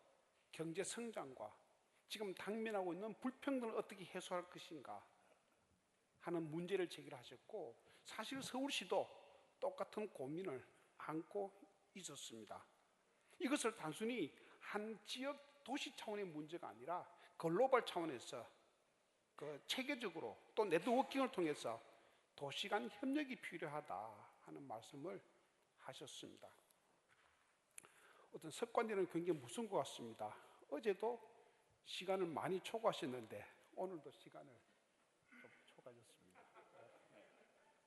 경제 성장과 지금 당면하고 있는 불평등을 어떻게 해소할 것인가 하는 문제를 제기하셨고, 사실 서울시도 똑같은 고민을 안고 있었습니다. 이것을 단순히 한 지역 도시 차원의 문제가 아니라 글로벌 차원에서 체계적으로 또 네트워킹을 통해서 도시 간 협력이 필요하다 하는 말씀을 하셨습니다. 어떤 습관들은 굉장히 무서운 것 같습니다. 어제도 시간을 많이 초과하셨는데 오늘도 시간을 좀 초과하셨습니다.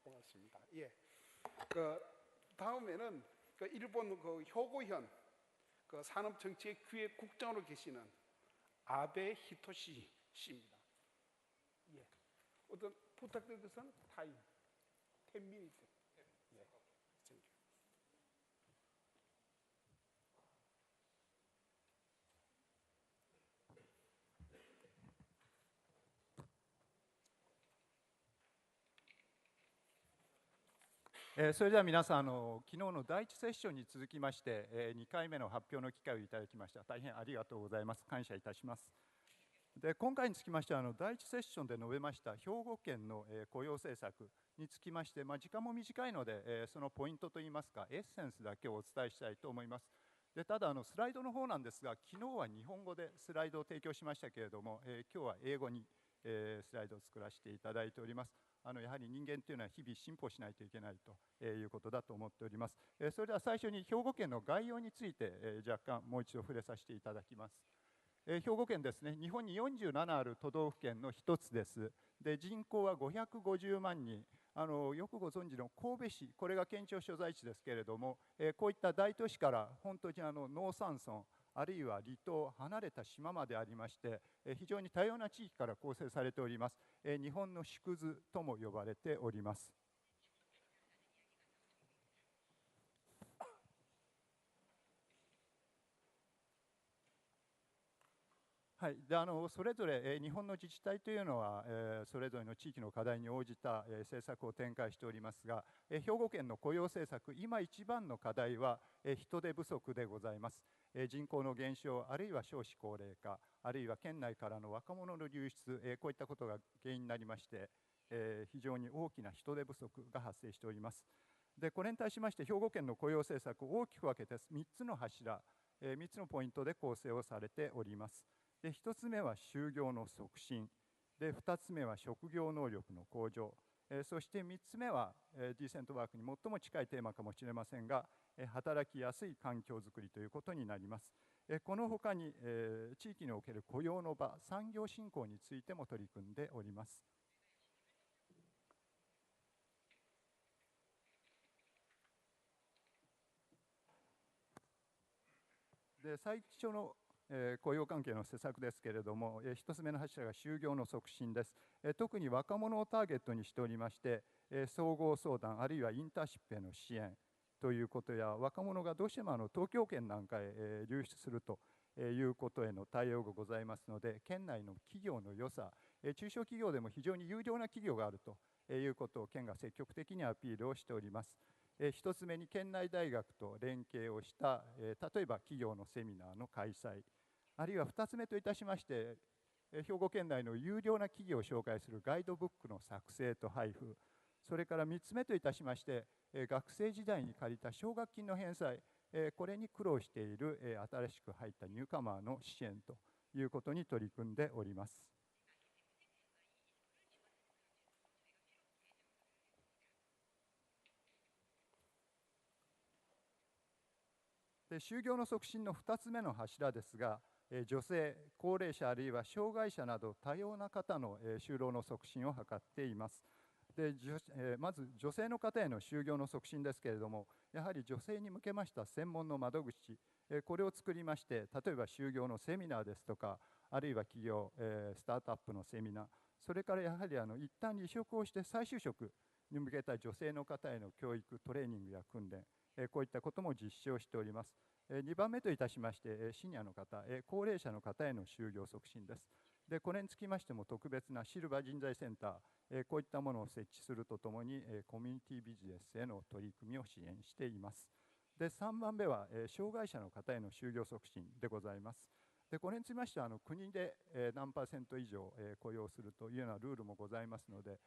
고맙습니다. 예. 다음에는 일본 효고현 산업정책기획국장으로 계시는 아베 히토시 씨입니다. 예. 어떤 부탁드린 것은 타임 10 minutes. 예. Thank you. 예,それでは皆さん、昨日の第1セッションに続きまして、2回目の発表の機会をいただきました。大変ありがとうございます。感謝いたします。で、今回につきましては、第1セッションで述べました兵庫県の、雇用政策につきまして、時間も短いので、そのポイントといいますか、エッセンスだけをお伝えしたいと思います。で、ただスライドの方なんですが、昨日は日本語でスライドを提供しましたけれども、今日は英語に、スライドを作らせていただいております。やはり人間というのは日々進歩しないといけないということだと思っております。それでは最初に兵庫県の概要について若干もう一度触れさせていただきます。兵庫県ですね、日本に47ある都道府県の一つです。で、人口は550万人。よくご存知の神戸市、これが県庁所在地ですけれども、こういった大都市から本当に農山村、あるいは離島、離れた島までありまして、非常に多様な地域から構成されております。日本の縮図とも呼ばれております。はい、でそれぞれ、日本の自治体というのは、それぞれの地域の課題に応じた、政策を展開しておりますが、兵庫県の雇用政策、今一番の課題は、人手不足でございます。人口の減少、あるいは少子高齢化、あるいは県内からの若者の流出、こういったことが原因になりまして、非常に大きな人手不足が発生しております。でこれに対しまして兵庫県の雇用政策を大きく分けて3つの柱、3つのポイントで構成をされております。で1つ目は就業の促進で、2つ目は職業能力の向上、そして3つ目は、ディーセントワークに最も近いテーマかもしれませんが、働きやすい環境づくりということになります。このほかに、地域における雇用の場、産業振興についても取り組んでおります。で最初の雇用関係の施策ですけれども、1つ目の柱が就業の促進です。特に若者をターゲットにしておりまして、総合相談あるいはインターンシップへの支援ということや、若者がどうしても東京圏なんかへ流出するということへの対応がございますので、県内の企業の良さ、中小企業でも非常に優良な企業があるということを県が積極的にアピールをしております。1つ目に県内大学と連携をした例えば企業のセミナーの開催、あるいは2つ目といたしまして兵庫県内の優良な企業を紹介するガイドブックの作成と配布、それから3つ目といたしまして学生時代に借りた奨学金の返済、これに苦労している新しく入ったニューカマーの支援ということに取り組んでおります。で就業の促進の2つ目の柱ですが、女性、高齢者あるいは障害者など多様な方の就労の促進を図っています。でまず女性の方への就業の促進ですけれども、やはり女性に向けました専門の窓口、これを作りまして、例えば就業のセミナーですとか、あるいは企業、スタートアップのセミナー、それからやはり一旦離職をして再就職に向けた女性の方への教育、トレーニングや訓練、こういったことも実施をしております。2番目といたしまして、シニアの方、高齢者の方への就業促進です。でこれにつきましても特別なシルバー人材センター、こういったものを設置するとともに、コミュニティビジネスへの取り組みを支援しています。で3番目は、障害者の方への就業促進でございます。でこれにつきましては国で、何%以上、雇用するというようなルールもございますので、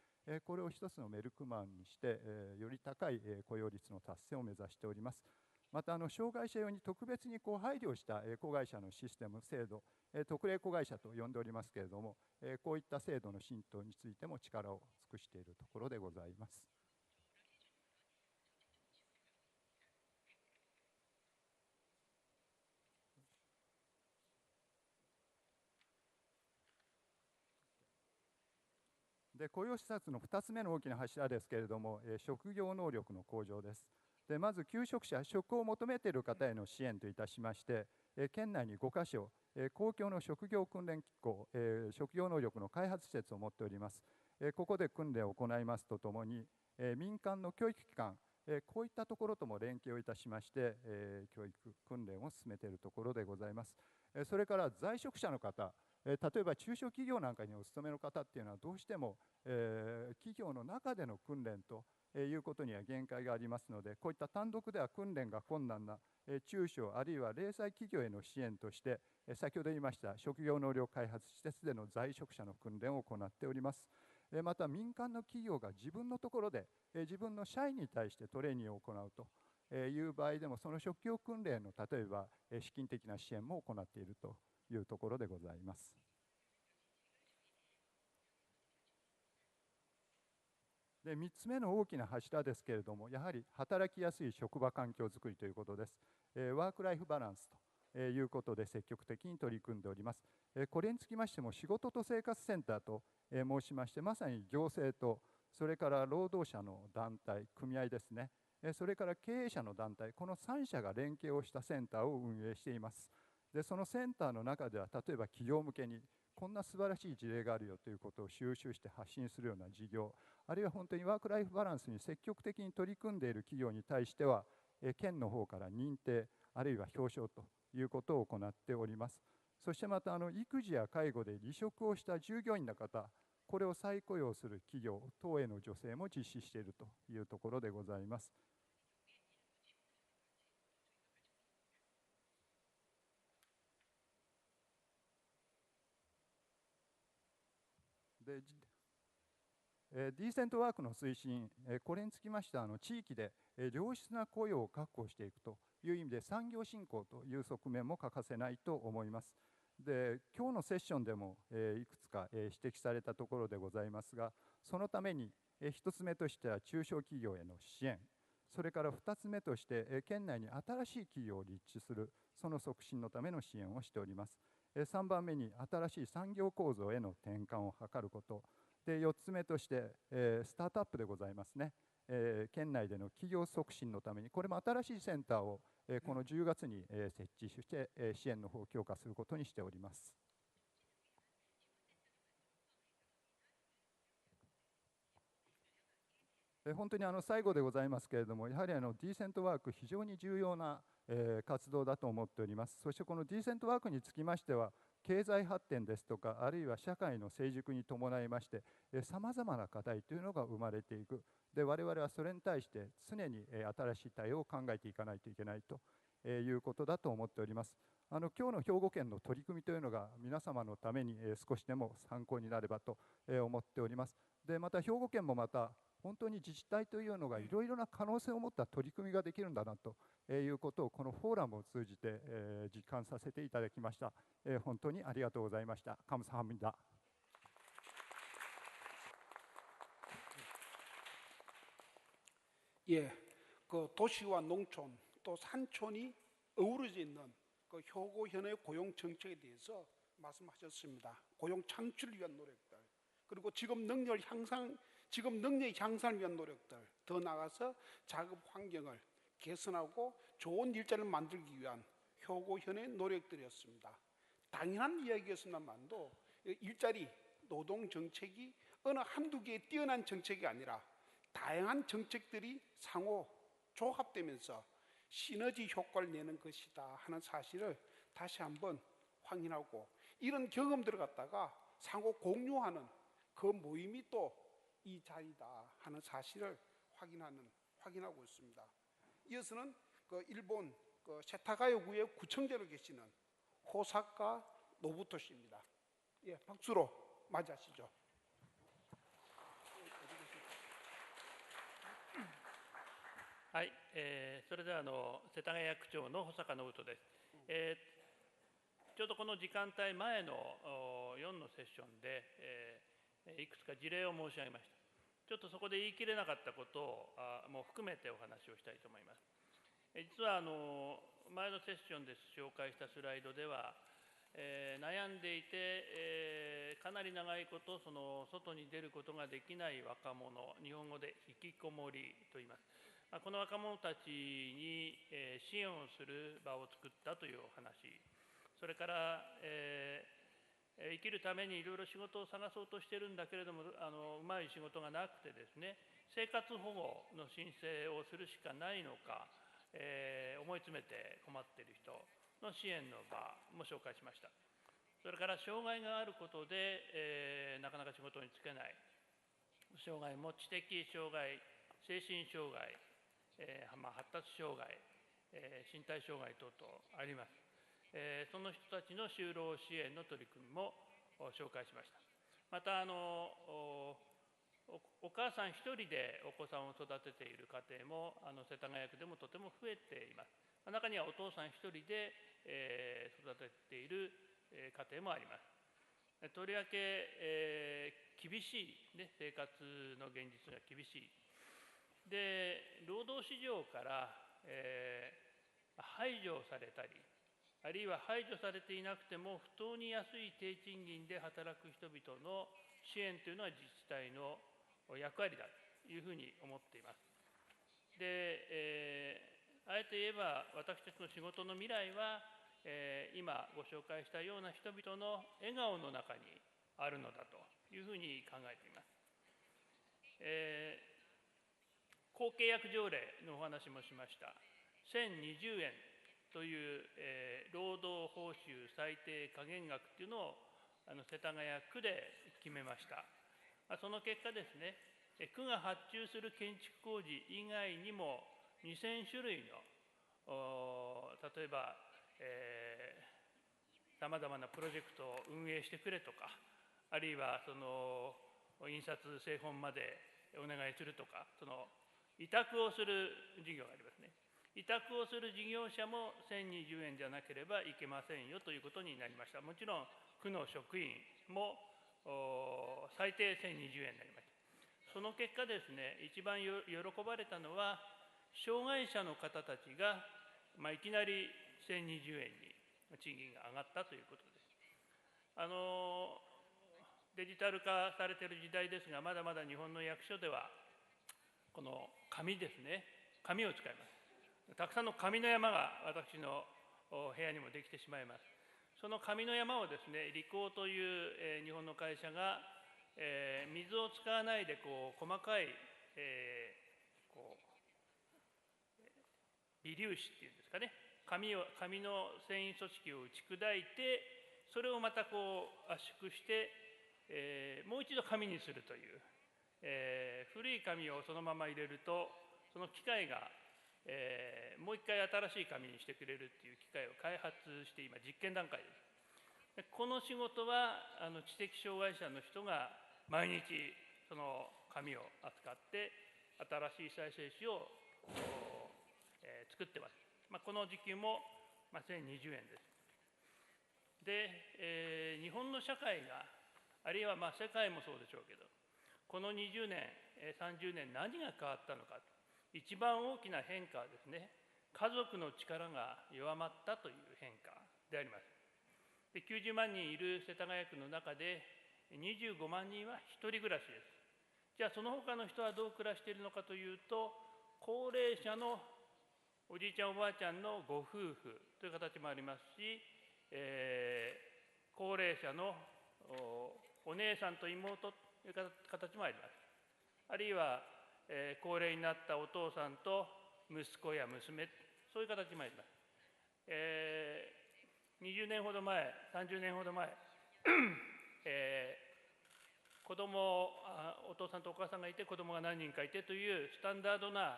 これを一つのメルクマンにして、より高い、雇用率の達成を目指しております。また障害者用に特別に配慮した子会社のシステム制度、特例子会社と呼んでおりますけれども、こういった制度の浸透についても力を尽くしているところでございます。で雇用施策の2つ目の大きな柱ですけれども、職業能力の向上です。でまず求職者、職を求めている方への支援といたしまして、県内に5カ所、公共の職業訓練機構、職業能力の開発施設を持っております。ここで訓練を行いますとともに、民間の教育機関、こういったところとも連携をいたしまして、教育訓練を進めているところでございます。それから在職者の方、例えば中小企業なんかにお勤めの方っていうのはどうしても、企業の中での訓練ということには限界がありますので、こういった単独では訓練が困難な中小あるいは零細企業への支援として、先ほど言いました職業能力開発施設での在職者の訓練を行っております。また民間の企業が自分のところで自分の社員に対してトレーニングを行うという場合でも、その職業訓練の例えば資金的な支援も行っているというところでございます。で3つ目の大きな柱ですけれども、やはり働きやすい職場環境づくりということです。ワークライフバランスということで積極的に取り組んでおります。これにつきましても仕事と生活センターと申しまして、まさに行政とそれから労働者の団体、組合ですね、それから経営者の団体、この3者が連携をしたセンターを運営しています。でそのセンターの中では、例えば企業向けにこんな素晴らしい事例があるよということを収集して発信するような事業、あるいは本当にワークライフバランスに積極的に取り組んでいる企業に対しては、県の方から認定あるいは表彰ということを行っております。そしてまた育児や介護で離職をした従業員の方、これを再雇用する企業等への助成も実施しているというところでございます。でディーセントワークの推進、これにつきましては地域で良質な雇用を確保していくという意味で産業振興という側面も欠かせないと思います。で今日のセッションでもいくつか指摘されたところでございますが、そのために1つ目としては中小企業への支援、それから2つ目として県内に新しい企業を立地する、その促進のための支援をしております。3番目に新しい産業構造への転換を図ることで、4つ目としてスタートアップでございますね。県内での企業促進のために、これも新しいセンターをこの10月に設置して支援の方を強化することにしております。本当に最後でございますけれども、やはりディーセントワーク、非常に重要な活動だと思っております。そしてこのディーセントワークにつきましては、経済発展ですとか、あるいは社会の成熟に伴いまして、さまざまな課題というのが生まれていく。で、我々はそれに対して常に新しい対応を考えていかないといけないということだと思っております。今日の兵庫県の取り組みというのが皆様のために少しでも参考になればと思っております。で、また兵庫県もまた本当に自治体というのがいろいろな可能性を持った取り組みができるんだなということをこのフォーラムを通じて実感させていただきました。本当にありがとうございました。カムサハミダ。예, 그 도시와 농촌 또 산촌이 어우러져 있는 그 효고현의 고용 정책에 대해서 말씀하셨습니다. 고용 창출을 위한 노력들, 그리고 직업 능력 향상을 위한 노력들, 더 나아가서 작업 환경을 개선하고 좋은 일자리를 만들기 위한 효고현의 노력들이었습니다. 당연한 이야기였습니다만도 일자리, 노동 정책이 어느 한두 개의 뛰어난 정책이 아니라 다양한 정책들이 상호 조합되면서 시너지 효과를 내는 것이다 하는 사실을 다시 한번 확인하고, 이런 경험들을 갖다가 상호 공유하는 그 모임이 또 이 자리다 하는 사실을 확인하고 있습니다. 이어서는 그 일본 그 세타가요구의 구청장으로 계시는 호사카 노부토 씨입니다. 예, 박수로 맞이하시죠. はい、それでは世田谷区長の保坂信人です。ちょうどこの時間帯前の4のセッションで、いくつか事例を申し上げました。ちょっとそこで言い切れなかったことをも含めてお話をしたいと思います。実は前のセッションで紹介したスライドでは、悩んでいて、かなり長いこと外に出ることができない若者、日本語で引きこもりと言います。この若者たちに支援をする場を作ったというお話、それから、生きるためにいろいろ仕事を探そうとしているんだけれども、うまい仕事がなくてですね、生活保護の申請をするしかないのか、思い詰めて困っている人の支援の場も紹介しました。それから障害があることで、なかなか仕事に就けない障害も知的障害、精神障害、発達障害、身体障害等々あります。その人たちの就労支援の取り組みも紹介しました。またお母さん一人でお子さんを育てている家庭も世田谷区でもとても増えています。中にはお父さん一人で育てている家庭もあります。とりわけ厳しい、ね、生活の現実が厳しい。で、労働市場から排除されたり、あるいは排除されていなくても不当に安い低賃金で働く人々の支援というのは自治体の役割だというふうに思っています。で、あえて言えば私たちの仕事の未来は、今ご紹介したような人々の笑顔の中にあるのだというふうに考えています。公契約条例のお話もしました。1020円という、労働報酬最低下限額というのを世田谷区で決めました。その結果ですね、区が発注する建築工事以外にも2000種類の例えばさまざまなプロジェクトを運営してくれとか、あるいはその印刷製本までお願いするとか、その委託をする事業がありますね。委託をする事業者も1020円じゃなければいけませんよということになりました。もちろん区の職員も最低1020円になりました。その結果ですね、一番喜ばれたのは障害者の方たちが、いきなり1020円に賃金が上がったということです。デジタル化されている時代ですが、まだまだ日本の役所ではこの紙ですね、紙を使います。たくさんの紙の山が私の部屋にもできてしまいます。その紙の山をですね、リコーという日本の会社が水を使わないで細かい微粒子っていうんですかね、紙の繊維組織を打ち砕いて、それをまた圧縮して、もう一度紙にするという、古い紙をそのまま入れると、その機械が、もう一回新しい紙にしてくれるっていう機械を開発して今実験段階です。この仕事は知的障害者の人が毎日その紙を扱って新しい再生紙を作ってます。この時給も1020円です。で、日本の社会が、あるいは世界もそうでしょうけど、この20年、30年何が変わったのか、一番大きな変化はですね、家族の力が弱まったという変化であります。で、90万人いる世田谷区の中で25万人は一人暮らしです。じゃあその他の人はどう暮らしているのかというと、高齢者のおじいちゃんおばあちゃんのご夫婦という形もありますし、高齢者のお姉さんと妹という形もあります。あるいは、高齢になったお父さんと息子や娘、そういう形もあります。20年ほど前、30年ほど前、子供、お父さんとお母さんがいて子供が何人かいてというスタンダードな、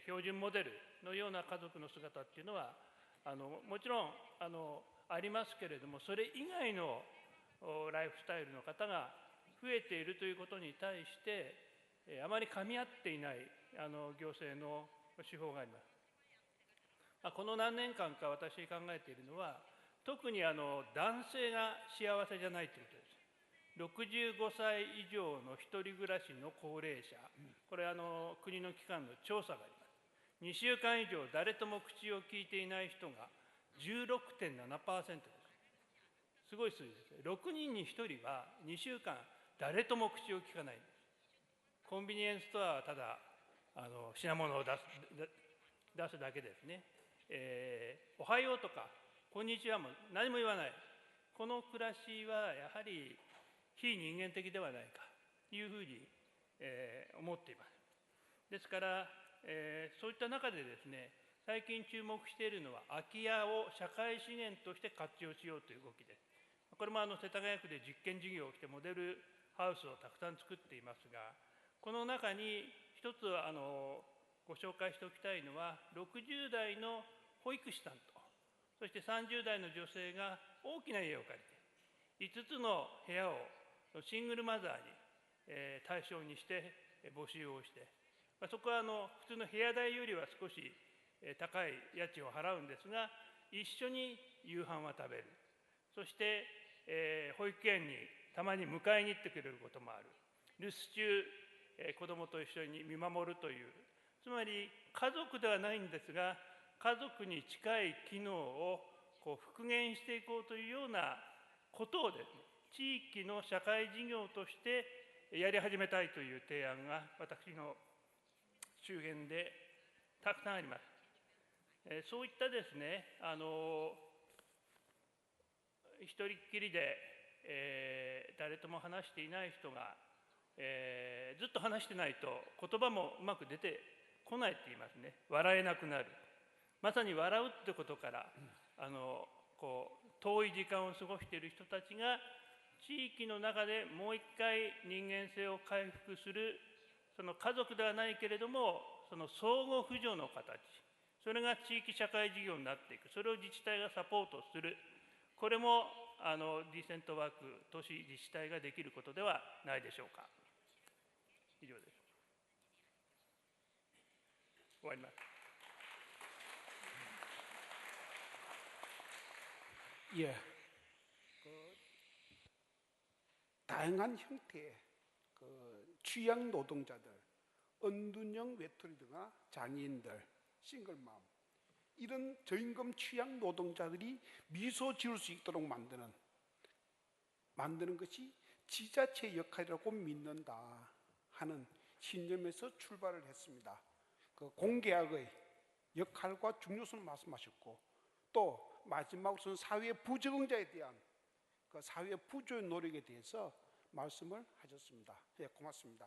標準モデルのような家族の姿っていうのはもちろんありますけれども、それ以外のライフスタイルの方が増えているということに対してあまり噛み合っていない行政の手法があります。この何年間か私考えているのは、特に男性が幸せじゃないということです。65歳以上の一人暮らしの高齢者、これ国の機関の調査があります。2週間以上誰とも口を聞いていない人が 16.7% です。すごい数字です。6人に1人は2週間誰とも口を聞かないんです。コンビニエンスストアはただ品物を出すだけですね。おはようとかこんにちはも何も言わない。この暮らしはやはり非人間的ではないかというふうに、思っています。ですから、そういった中でですね、最近注目しているのは空き家を社会資源として活用しようという動きです。これも世田谷区で実験事業をしてモデルハウスをたくさん作っていますが、この中に一つご紹介しておきたいのは、60代の保育士さんと、そして30代の女性が大きな家を借りて、5つの部屋をシングルマザーに対象にして募集をして、そこは普通の部屋代よりは少し高い家賃を払うんですが、一緒に夕飯は食べる。そして、保育園にたまに迎えに行ってくれることもある。留守中、子どもと一緒に見守るという、つまり家族ではないんですが、家族に近い機能を復元していこうというようなことをですね、地域の社会事業としてやり始めたいという提案が私の周辺でたくさんあります。そういったですね、一人っきりで、誰とも話していない人が、ずっと話してないと言葉もうまく出てこないって言いますね。笑えなくなる。まさに笑うってことから遠い時間を過ごしている人たちが地域の中でもう一回人間性を回復する、その家族ではないけれどもその相互扶助の形、それが地域社会事業になっていく、それを自治体がサポートする、これもディセントワーク、都市自治体ができることではないでしょうか。以上です。終わります。예, 다양한 형태의 취약 노동자들, 은둔형 외톨이 등과 장애인들, 싱글맘, 이런 저임금 취약 노동자들이 미소 지을 수 있도록 만드는 것이 지자체의 역할이라고 믿는다 하는 신념에서 출발을 했습니다. 공계학의 역할과 중요성을 말씀하셨고, 또 마지막으로는 사회 부적응자에 대한 사회 부조의 노력에 대해서 말씀을 하셨습니다. 예, 고맙습니다.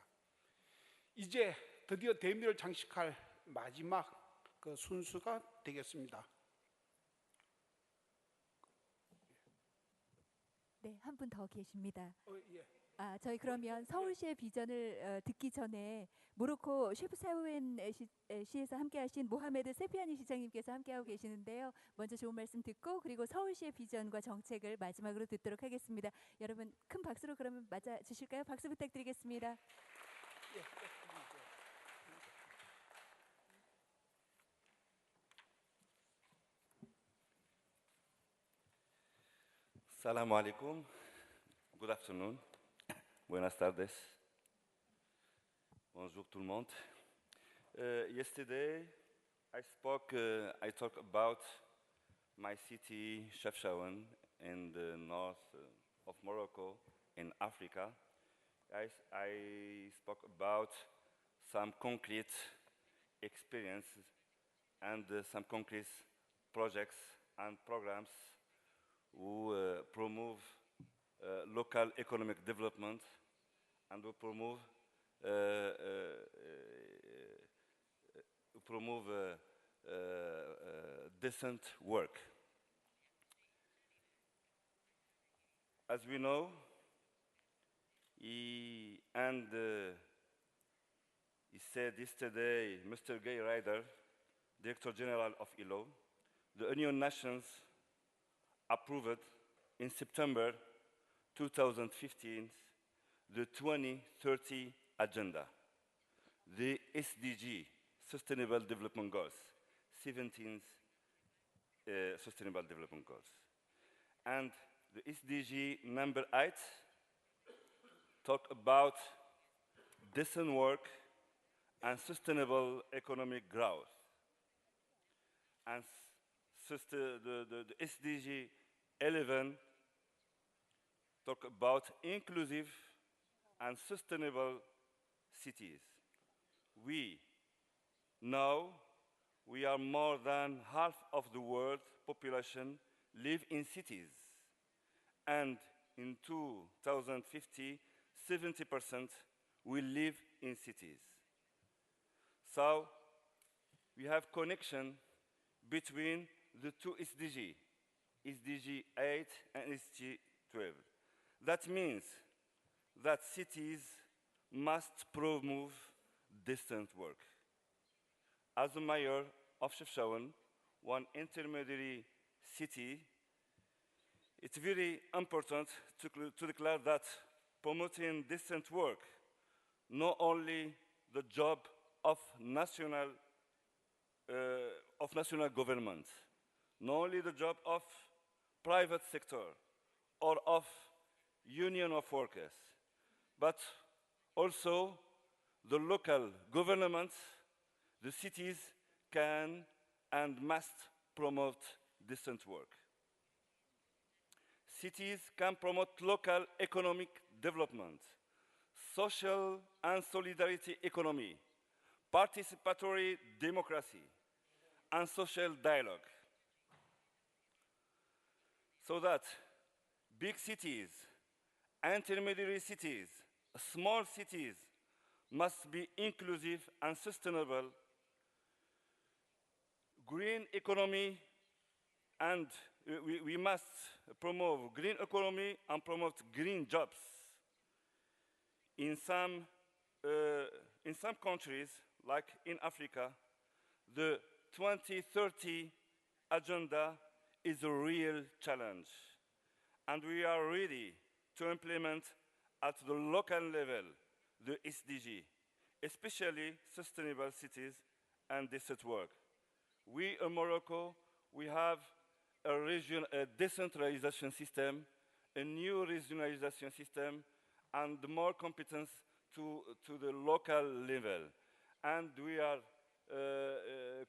이제 드디어 대미를 장식할 마지막 순수가 되겠습니다. 네, 한 분 더 계십니다. 예. 저희 그러면 서울시의 비전을 듣기 전에 모로코 셰프사우엔 시에서 함께하신 모하메드 세피아니 시장님께서 함께하고 계시는데요. 먼저 좋은 말씀 듣고 그리고 서울시의 비전과 정책을 마지막으로 듣도록 하겠습니다. 여러분 큰 박수로 그러면 맞아 주실까요? 박수 부탁드리겠습니다. 예. Assalamu alaikum. Good afternoon. Buenas tardes. Bonjour tout le monde. Yesterday I talked about my city, Chefchaouen, in the north of Morocco, in Africa. I spoke about some concrete experiences and some concrete projects and programs who promote local economic development and who promote decent work. As we know, he said yesterday, Mr. Gay Ryder, Director General of ILO, the Union Nations approved in September 2015 the 2030 Agenda, the SDG, Sustainable Development Goals, 17th Sustainable Development Goals. And the SDG number 8 talk about decent work and sustainable economic growth. And the SDG 11 talk about inclusive and sustainable cities. We now we are more than half of the world population live in cities, and in 2050, 70% will live in cities. So we have connection between the two SDG, SDG 8 and SDG 12. That means that cities must promote decent work. As the mayor of Chefchaouen, one intermediary city, it's very important to declare that promoting decent work, not only the job of national government, not only the job of private sector or of union of workers, but also the local governments, the cities can and must promote decent work. Cities can promote local economic development, social and solidarity economy, participatory democracy, and social dialogue. So that big cities, intermediary cities, small cities must be inclusive and sustainable, green economy, and we must promote green economy and promote green jobs. In some countries, like in Africa, the 2030 agenda is a real challenge, and we are ready to implement at the local level the SDG, especially sustainable cities and decent work. We in Morocco, we have a decentralization system, a new regionalization system, and more competence to the local level. And we are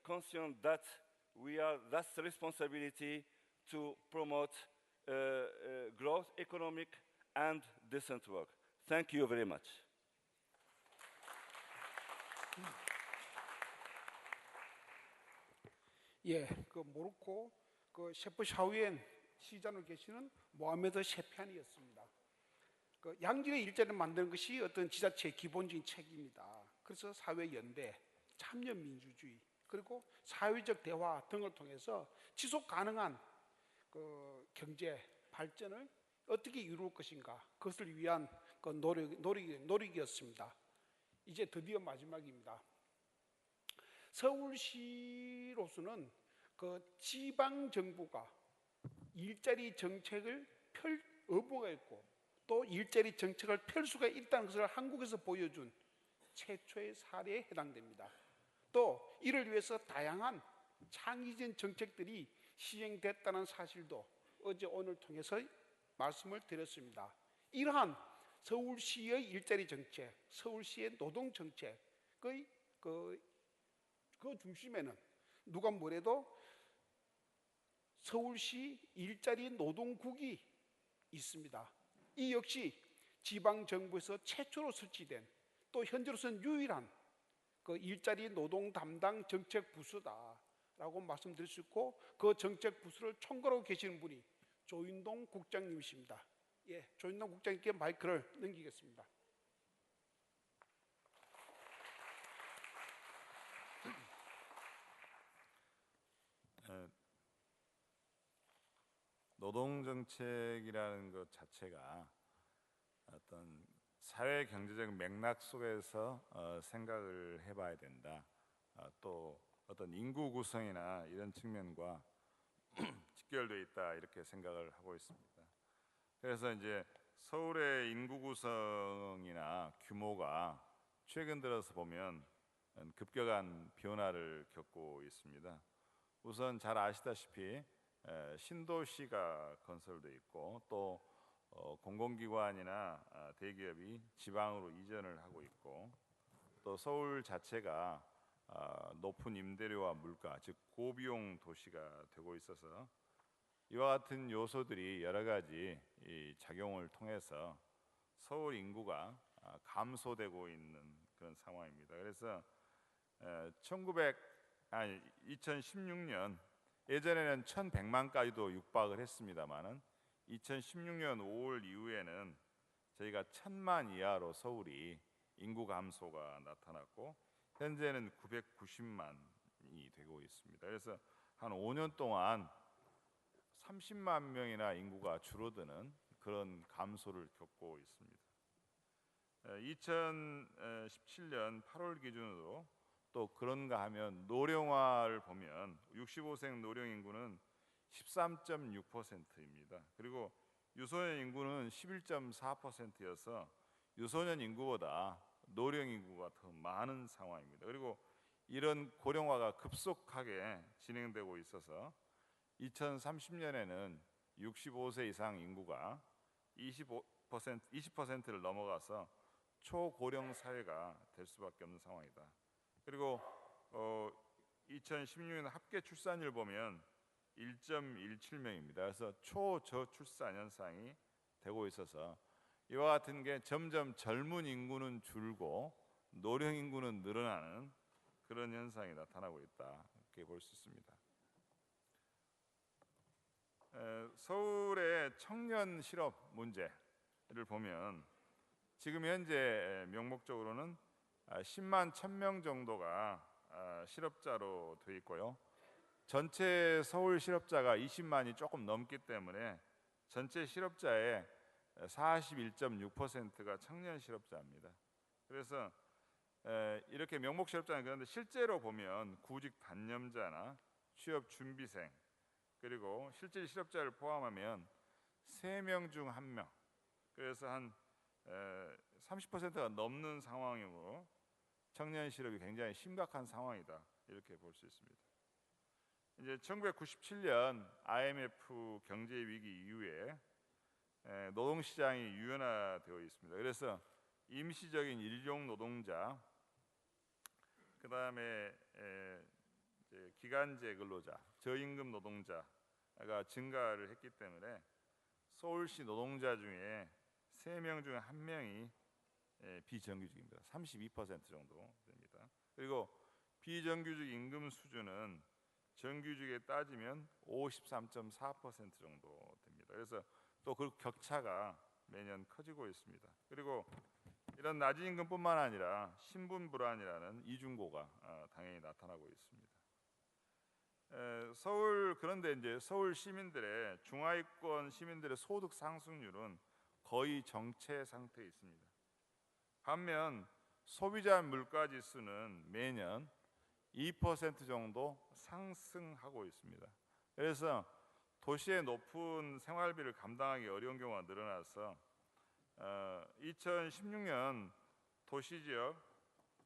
conscious that that's the responsibility to promote growth, economic, and decent work. Thank you very much. 예, 그 모로코 그 셰프 샤우엔 시장을 계시는 모하메드 셰피안이었습니다. 그 양질의 일자리를 만드는 것이 어떤 지자체의 기본적인 책입니다. 그래서 사회 연대, 참여 민주주의, 그리고 사회적 대화 등을 통해서 지속 가능한 그 경제 발전을 어떻게 이룰 것인가, 그것을 위한 그 노력이었습니다. 이제 드디어 마지막입니다. 서울시로서는 그 지방 정부가 일자리 정책을 펼 의무가 있고 또 일자리 정책을 펼 수가 있다는 것을 한국에서 보여준 최초의 사례에 해당됩니다. 또 이를 위해서 다양한 창의적인 정책들이 시행됐다는 사실도 어제 오늘 통해서 말씀을 드렸습니다. 이러한 서울시의 일자리 정책, 서울시의 노동 정책의 그 중심에는 누가 뭐래도 서울시 일자리 노동국이 있습니다. 이 역시 지방정부에서 최초로 설치된 또 현재로서는 유일한 그 일자리 노동 담당 정책 부서다라고 말씀드릴 수 있고, 그 정책 부서를 총괄하고 계시는 분이 조인동 국장님이십니다. 예, 조인동 국장님께 마이크를 넘기겠습니다. 노동정책이라는 것 자체가 어떤 사회 경제적 맥락 속에서 생각을 해봐야 된다. 또 어떤 인구 구성이나 이런 측면과 직결되어 있다, 이렇게 생각을 하고 있습니다. 그래서 이제 서울의 인구 구성이나 규모가 최근 들어서 보면 급격한 변화를 겪고 있습니다. 우선 잘 아시다시피 신도시가 건설돼 있고 또 공공기관이나 대기업이 지방으로 이전을 하고 있고, 또 서울 자체가 높은 임대료와 물가, 즉 고비용 도시가 되고 있어서 이와 같은 요소들이 여러 가지 이 작용을 통해서 서울 인구가 감소되고 있는 그런 상황입니다. 그래서 2016년 예전에는 1,100만까지도 육박을 했습니다만은 2016년 5월 이후에는 저희가 1,000만 이하로 서울이 인구 감소가 나타났고 현재는 990만이 되고 있습니다. 그래서 한 5년 동안 30만 명이나 인구가 줄어드는 그런 감소를 겪고 있습니다. 2017년 8월 기준으로 또 그런가 하면 노령화를 보면 65세 노령 인구는 13.6%입니다. 그리고 유소년 인구는 11.4%여서 유소년 인구보다 노령 인구가 더 많은 상황입니다. 그리고 이런 고령화가 급속하게 진행되고 있어서 2030년에는 65세 이상 인구가 20%를 넘어가서 초고령 사회가 될 수밖에 없는 상황이다. 그리고 2016년 합계 출산율 보면 1.17명입니다. 그래서 초저출산 현상이 되고 있어서 이와 같은 게 점점 젊은 인구는 줄고 노령 인구는 늘어나는 그런 현상이 나타나고 있다, 이렇게 볼 수 있습니다. 서울의 청년 실업 문제를 보면 지금 현재 명목적으로는 10만 1,000명 정도가 실업자로 되어 있고요. 전체 서울 실업자가 20만이 조금 넘기 때문에 전체 실업자의 41.6%가 청년 실업자입니다. 그래서 이렇게 명목 실업자는 그런데 실제로 보면 구직 단념자나 취업 준비생 그리고 실질 실업자를 포함하면 3명 중 1명, 그래서 한 30%가 넘는 상황이므로 청년 실업이 굉장히 심각한 상황이다, 이렇게 볼 수 있습니다. 이제 1997년 IMF 경제 위기 이후에 노동시장이 유연화되어 있습니다. 그래서 임시적인 일용 노동자, 그 다음에 기간제 근로자, 저임금 노동자가 증가를 했기 때문에 서울시 노동자 중에 3명 중에 1명이 비정규직입니다. 32% 정도 됩니다. 그리고 비정규직 임금 수준은 정규직에 따지면 53.4% 정도 됩니다. 그래서 또 그 격차가 매년 커지고 있습니다. 그리고 이런 낮은 임금뿐만 아니라 신분 불안이라는 이중고가 당연히 나타나고 있습니다. 그런데 이제 서울 시민들의 중하위권 시민들의 소득 상승률은 거의 정체 상태에 있습니다. 반면 소비자 물가 지수는 매년 2% 정도 상승하고 있습니다. 그래서 도시의 높은 생활비를 감당하기 어려운 경우가 늘어나서 2016년 도시지역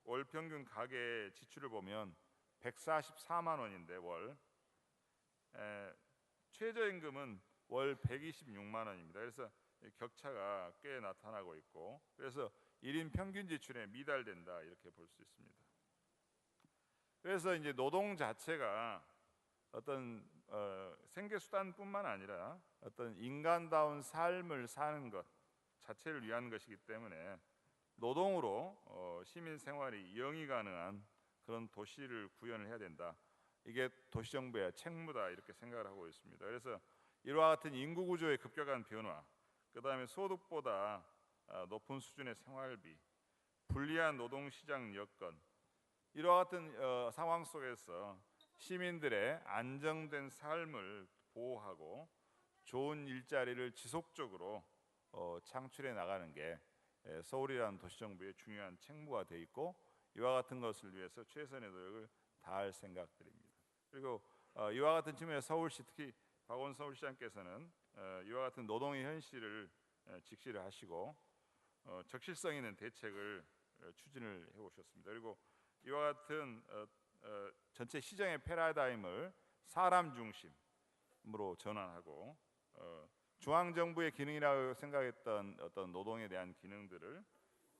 월 평균 가계 지출을 보면 144만 원인데 월 최저임금은 월 126만 원입니다. 그래서 격차가 꽤 나타나고 있고, 그래서 1인 평균 지출에 미달된다, 이렇게 볼 수 있습니다. 그래서 이제 노동 자체가 어떤 생계 수단뿐만 아니라 어떤 인간다운 삶을 사는 것 자체를 위한 것이기 때문에 노동으로 시민 생활이 영위 가능한 그런 도시를 구현을 해야 된다. 이게 도시정부의 책무다, 이렇게 생각을 하고 있습니다. 그래서 이와 같은 인구 구조의 급격한 변화, 그 다음에 소득보다 높은 수준의 생활비, 불리한 노동시장 여건, 이와 같은 상황 속에서 시민들의 안정된 삶을 보호하고 좋은 일자리를 지속적으로 창출해 나가는 게 서울이라는 도시정부의 중요한 책무가 되어 있고, 이와 같은 것을 위해서 최선의 노력을 다할 생각들입니다. 그리고 이와 같은 측면에 서울시, 특히 박원 서울시장께서는 이와 같은 노동의 현실을 직시를 하시고 적실성 있는 대책을 추진을 해오셨습니다. 그리고 이와 같은 전체 시장의 패러다임을 사람 중심으로 전환하고 중앙정부의 기능이라고 생각했던 어떤 노동에 대한 기능들을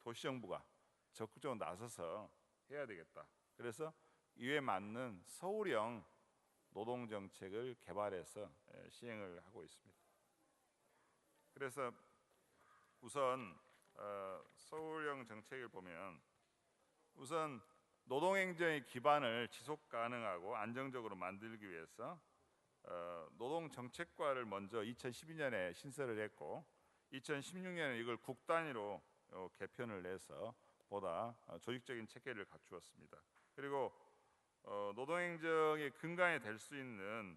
도시정부가 적극적으로 나서서 해야 되겠다. 그래서 이에 맞는 서울형 노동정책을 개발해서 시행을 하고 있습니다. 그래서 우선 서울형 정책을 보면 우선 노동행정의 기반을 지속 가능하고 안정적으로 만들기 위해서 노동정책과를 먼저 2012년에 신설을 했고 2016년에 이걸 국 단위로 개편을 해서 보다 조직적인 체계를 갖추었습니다. 그리고 노동행정의 근간이 될 수 있는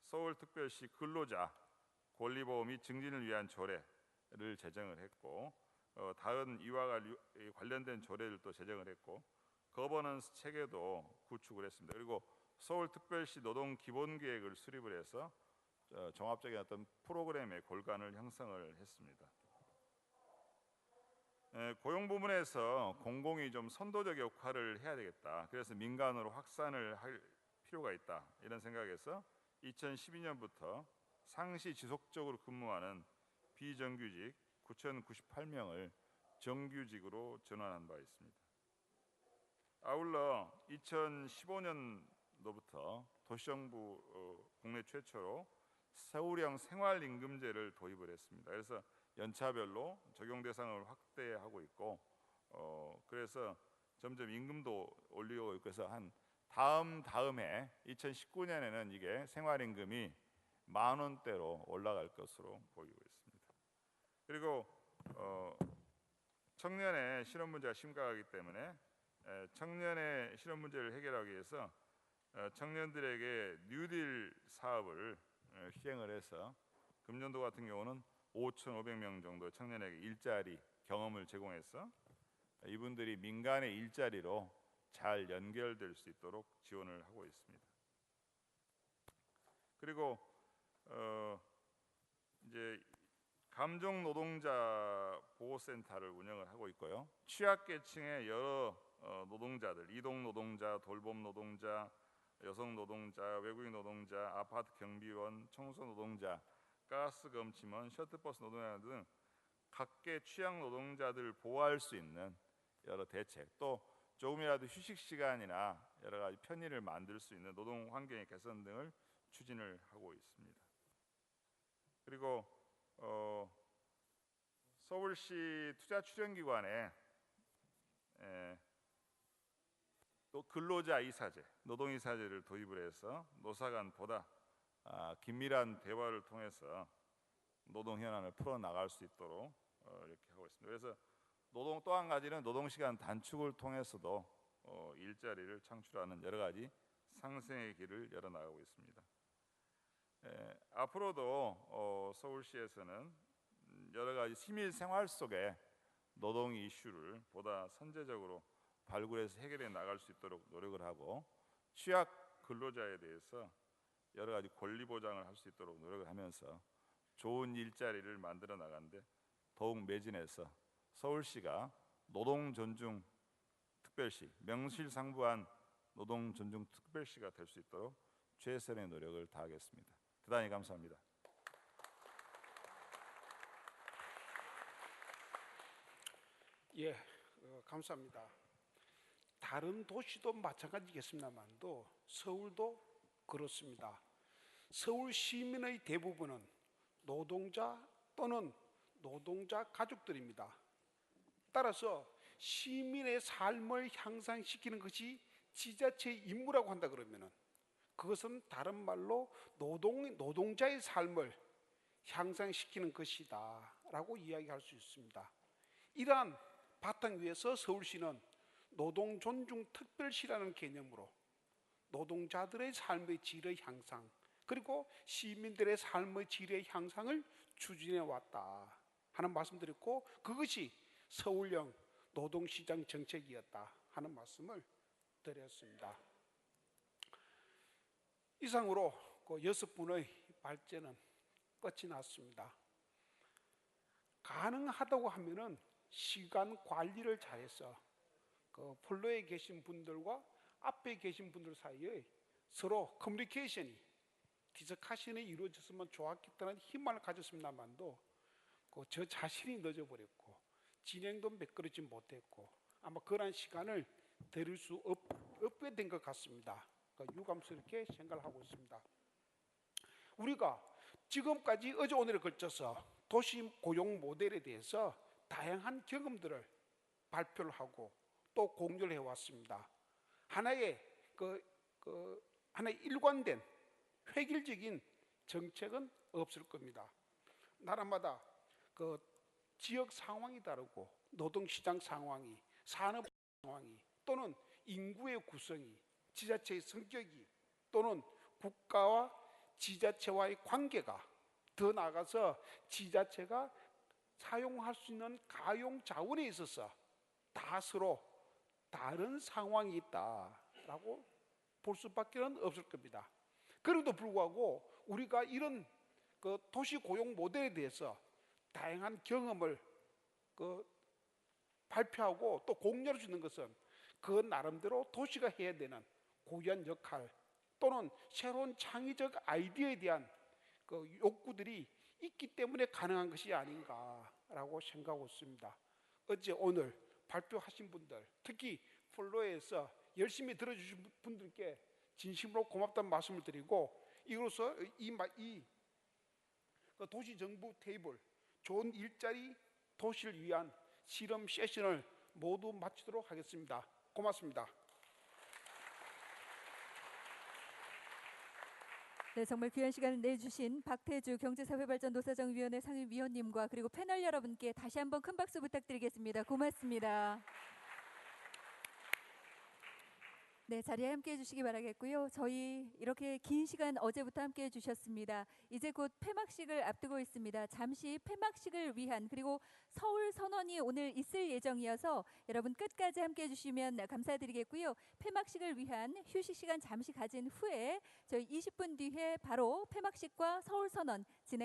서울특별시 근로자 권리보호 및 증진을 위한 조례를 제정을 했고 다른 이와 관련된 조례들도 제정을 했고 거버넌스 체계도 구축을 했습니다. 그리고 서울특별시 노동기본계획을 수립을 해서 종합적인 어떤 프로그램의 골간을 형성을 했습니다. 고용 부문에서 공공이 좀 선도적 역할을 해야 되겠다. 그래서 민간으로 확산을 할 필요가 있다. 이런 생각에서 2012년부터 상시 지속적으로 근무하는 비정규직 9,098명을 정규직으로 전환한 바 있습니다. 아울러 2015년도부터 도시정부 국내 최초로 서울형 생활임금제를 도입을 했습니다. 그래서 연차별로 적용 대상을 확대하고 있고 그래서 점점 임금도 올리고 있고 해서 한 다음 해 2019년에는 이게 생활임금이 10,000원대로 올라갈 것으로 보이고 있습니다. 그리고 청년의 실업 문제가 심각하기 때문에 청년의 실업 문제를 해결하기 위해서 청년들에게 뉴딜 사업을 시행을 해서 금년도 같은 경우는 5,500명 정도 청년에게 일자리 경험을 제공해서 이분들이 민간의 일자리로 잘 연결될 수 있도록 지원을 하고 있습니다. 그리고 이제 감정 노동자 보호센터를 운영을 하고 있고요. 취약계층의 여러 노동자들, 이동 노동자, 돌봄 노동자, 여성 노동자, 외국인 노동자, 아파트 경비원, 청소 노동자, 가스 검침원, 셔틀버스 노동자 등 각계 취약 노동자들을 보호할 수 있는 여러 대책, 또 조금이라도 휴식 시간이나 여러 가지 편의를 만들 수 있는 노동 환경의 개선 등을 추진을 하고 있습니다. 그리고 서울시 투자출연기관에 또 근로자 이사제, 노동이사제를 도입을 해서 노사 간 보다 긴밀한 대화를 통해서 노동 현안을 풀어나갈 수 있도록 이렇게 하고 있습니다. 그래서 또 한 가지는 노동시간 단축을 통해서도 일자리를 창출하는 여러 가지 상생의 길을 열어나가고 있습니다. 앞으로도 서울시에서는 여러 가지 시민 생활 속에 노동 이슈를 보다 선제적으로 발굴해서 해결해 나갈 수 있도록 노력을 하고 취약 근로자에 대해서 여러 가지 권리 보장을 할 수 있도록 노력을 하면서 좋은 일자리를 만들어 나가는데 더욱 매진해서 서울시가 노동 존중 특별시, 명실상부한 노동 존중 특별시가 될 수 있도록 최선의 노력을 다하겠습니다. 대단히 감사합니다. 예, 감사합니다. 다른 도시도 마찬가지겠습니다만도 서울도 그렇습니다. 서울 시민의 대부분은 노동자 또는 노동자 가족들입니다. 따라서 시민의 삶을 향상시키는 것이 지자체의 임무라고 한다 그러면은 그것은 다른 말로 노동자의 삶을 향상시키는 것이다라고 이야기할 수 있습니다. 이러한 바탕 위에서 서울시는 노동 존중 특별시라는 개념으로 노동자들의 삶의 질의 향상 그리고 시민들의 삶의 질의 향상을 추진해 왔다 하는 말씀드렸고 그것이 서울형 노동시장 정책이었다 하는 말씀을 드렸습니다. 이상으로 그 6분의 발제는 끝이 났습니다. 가능하다고 하면은 시간 관리를 잘해서 그 플로에 계신 분들과 앞에 계신 분들 사이에 서로 커뮤니케이션이 디스커션이 이루어졌으면 좋았겠다는 희망을 가졌습니다만도 저 자신이 늦어버렸고 진행도 매끄럽지 못했고 아마 그런 시간을 드릴 수 없게 된 것 같습니다. 유감스럽게 생각을 하고 있습니다. 우리가 지금까지 어제 오늘에 걸쳐서 도시 고용 모델에 대해서 다양한 경험들을 발표를 하고 또 공유를 해왔습니다. 하나의 하나의 일관된 획일적인 정책은 없을 겁니다. 나라마다 그 지역 상황이 다르고 노동시장 상황이 산업 상황이 또는 인구의 구성이 지자체의 성격이 또는 국가와 지자체와의 관계가 더 나아가서 지자체가 사용할 수 있는 가용 자원에 있어서 다 서로 다른 상황이 있다라고 볼 수밖에 없을 겁니다. 그럼에도 불구하고 우리가 이런 그 도시 고용 모델에 대해서 다양한 경험을 발표하고 또 공유할 수 있는 것은 그 나름대로 도시가 해야 되는 고유한 역할 또는 새로운 창의적 아이디어에 대한 그 욕구들이 있기 때문에 가능한 것이 아닌가라고 생각하고 있습니다. 어제 오늘 발표하신 분들 특히 플로에서 열심히 들어주신 분들께 진심으로 고맙다는 말씀을 드리고 이로써 이 도시정부 테이블 좋은 일자리 도시를 위한 실험 세션을 모두 마치도록 하겠습니다. 고맙습니다. 네, 정말 귀한 시간을 내주신 박태주 경제사회발전노사정위원회 상임위원님과 그리고 패널 여러분께 다시 한번 큰 박수 부탁드리겠습니다. 고맙습니다. 네, 자리에 함께해 주시기 바라겠고요. 저희 이렇게 긴 시간 어제부터 함께해 주셨습니다. 이제 곧 폐막식을 앞두고 있습니다. 잠시 폐막식을 위한 그리고 서울 선언이 오늘 있을 예정이어서 여러분 끝까지 함께해 주시면 감사드리겠고요. 폐막식을 위한 휴식 시간 잠시 가진 후에 저희 20분 뒤에 바로 폐막식과 서울 선언 진행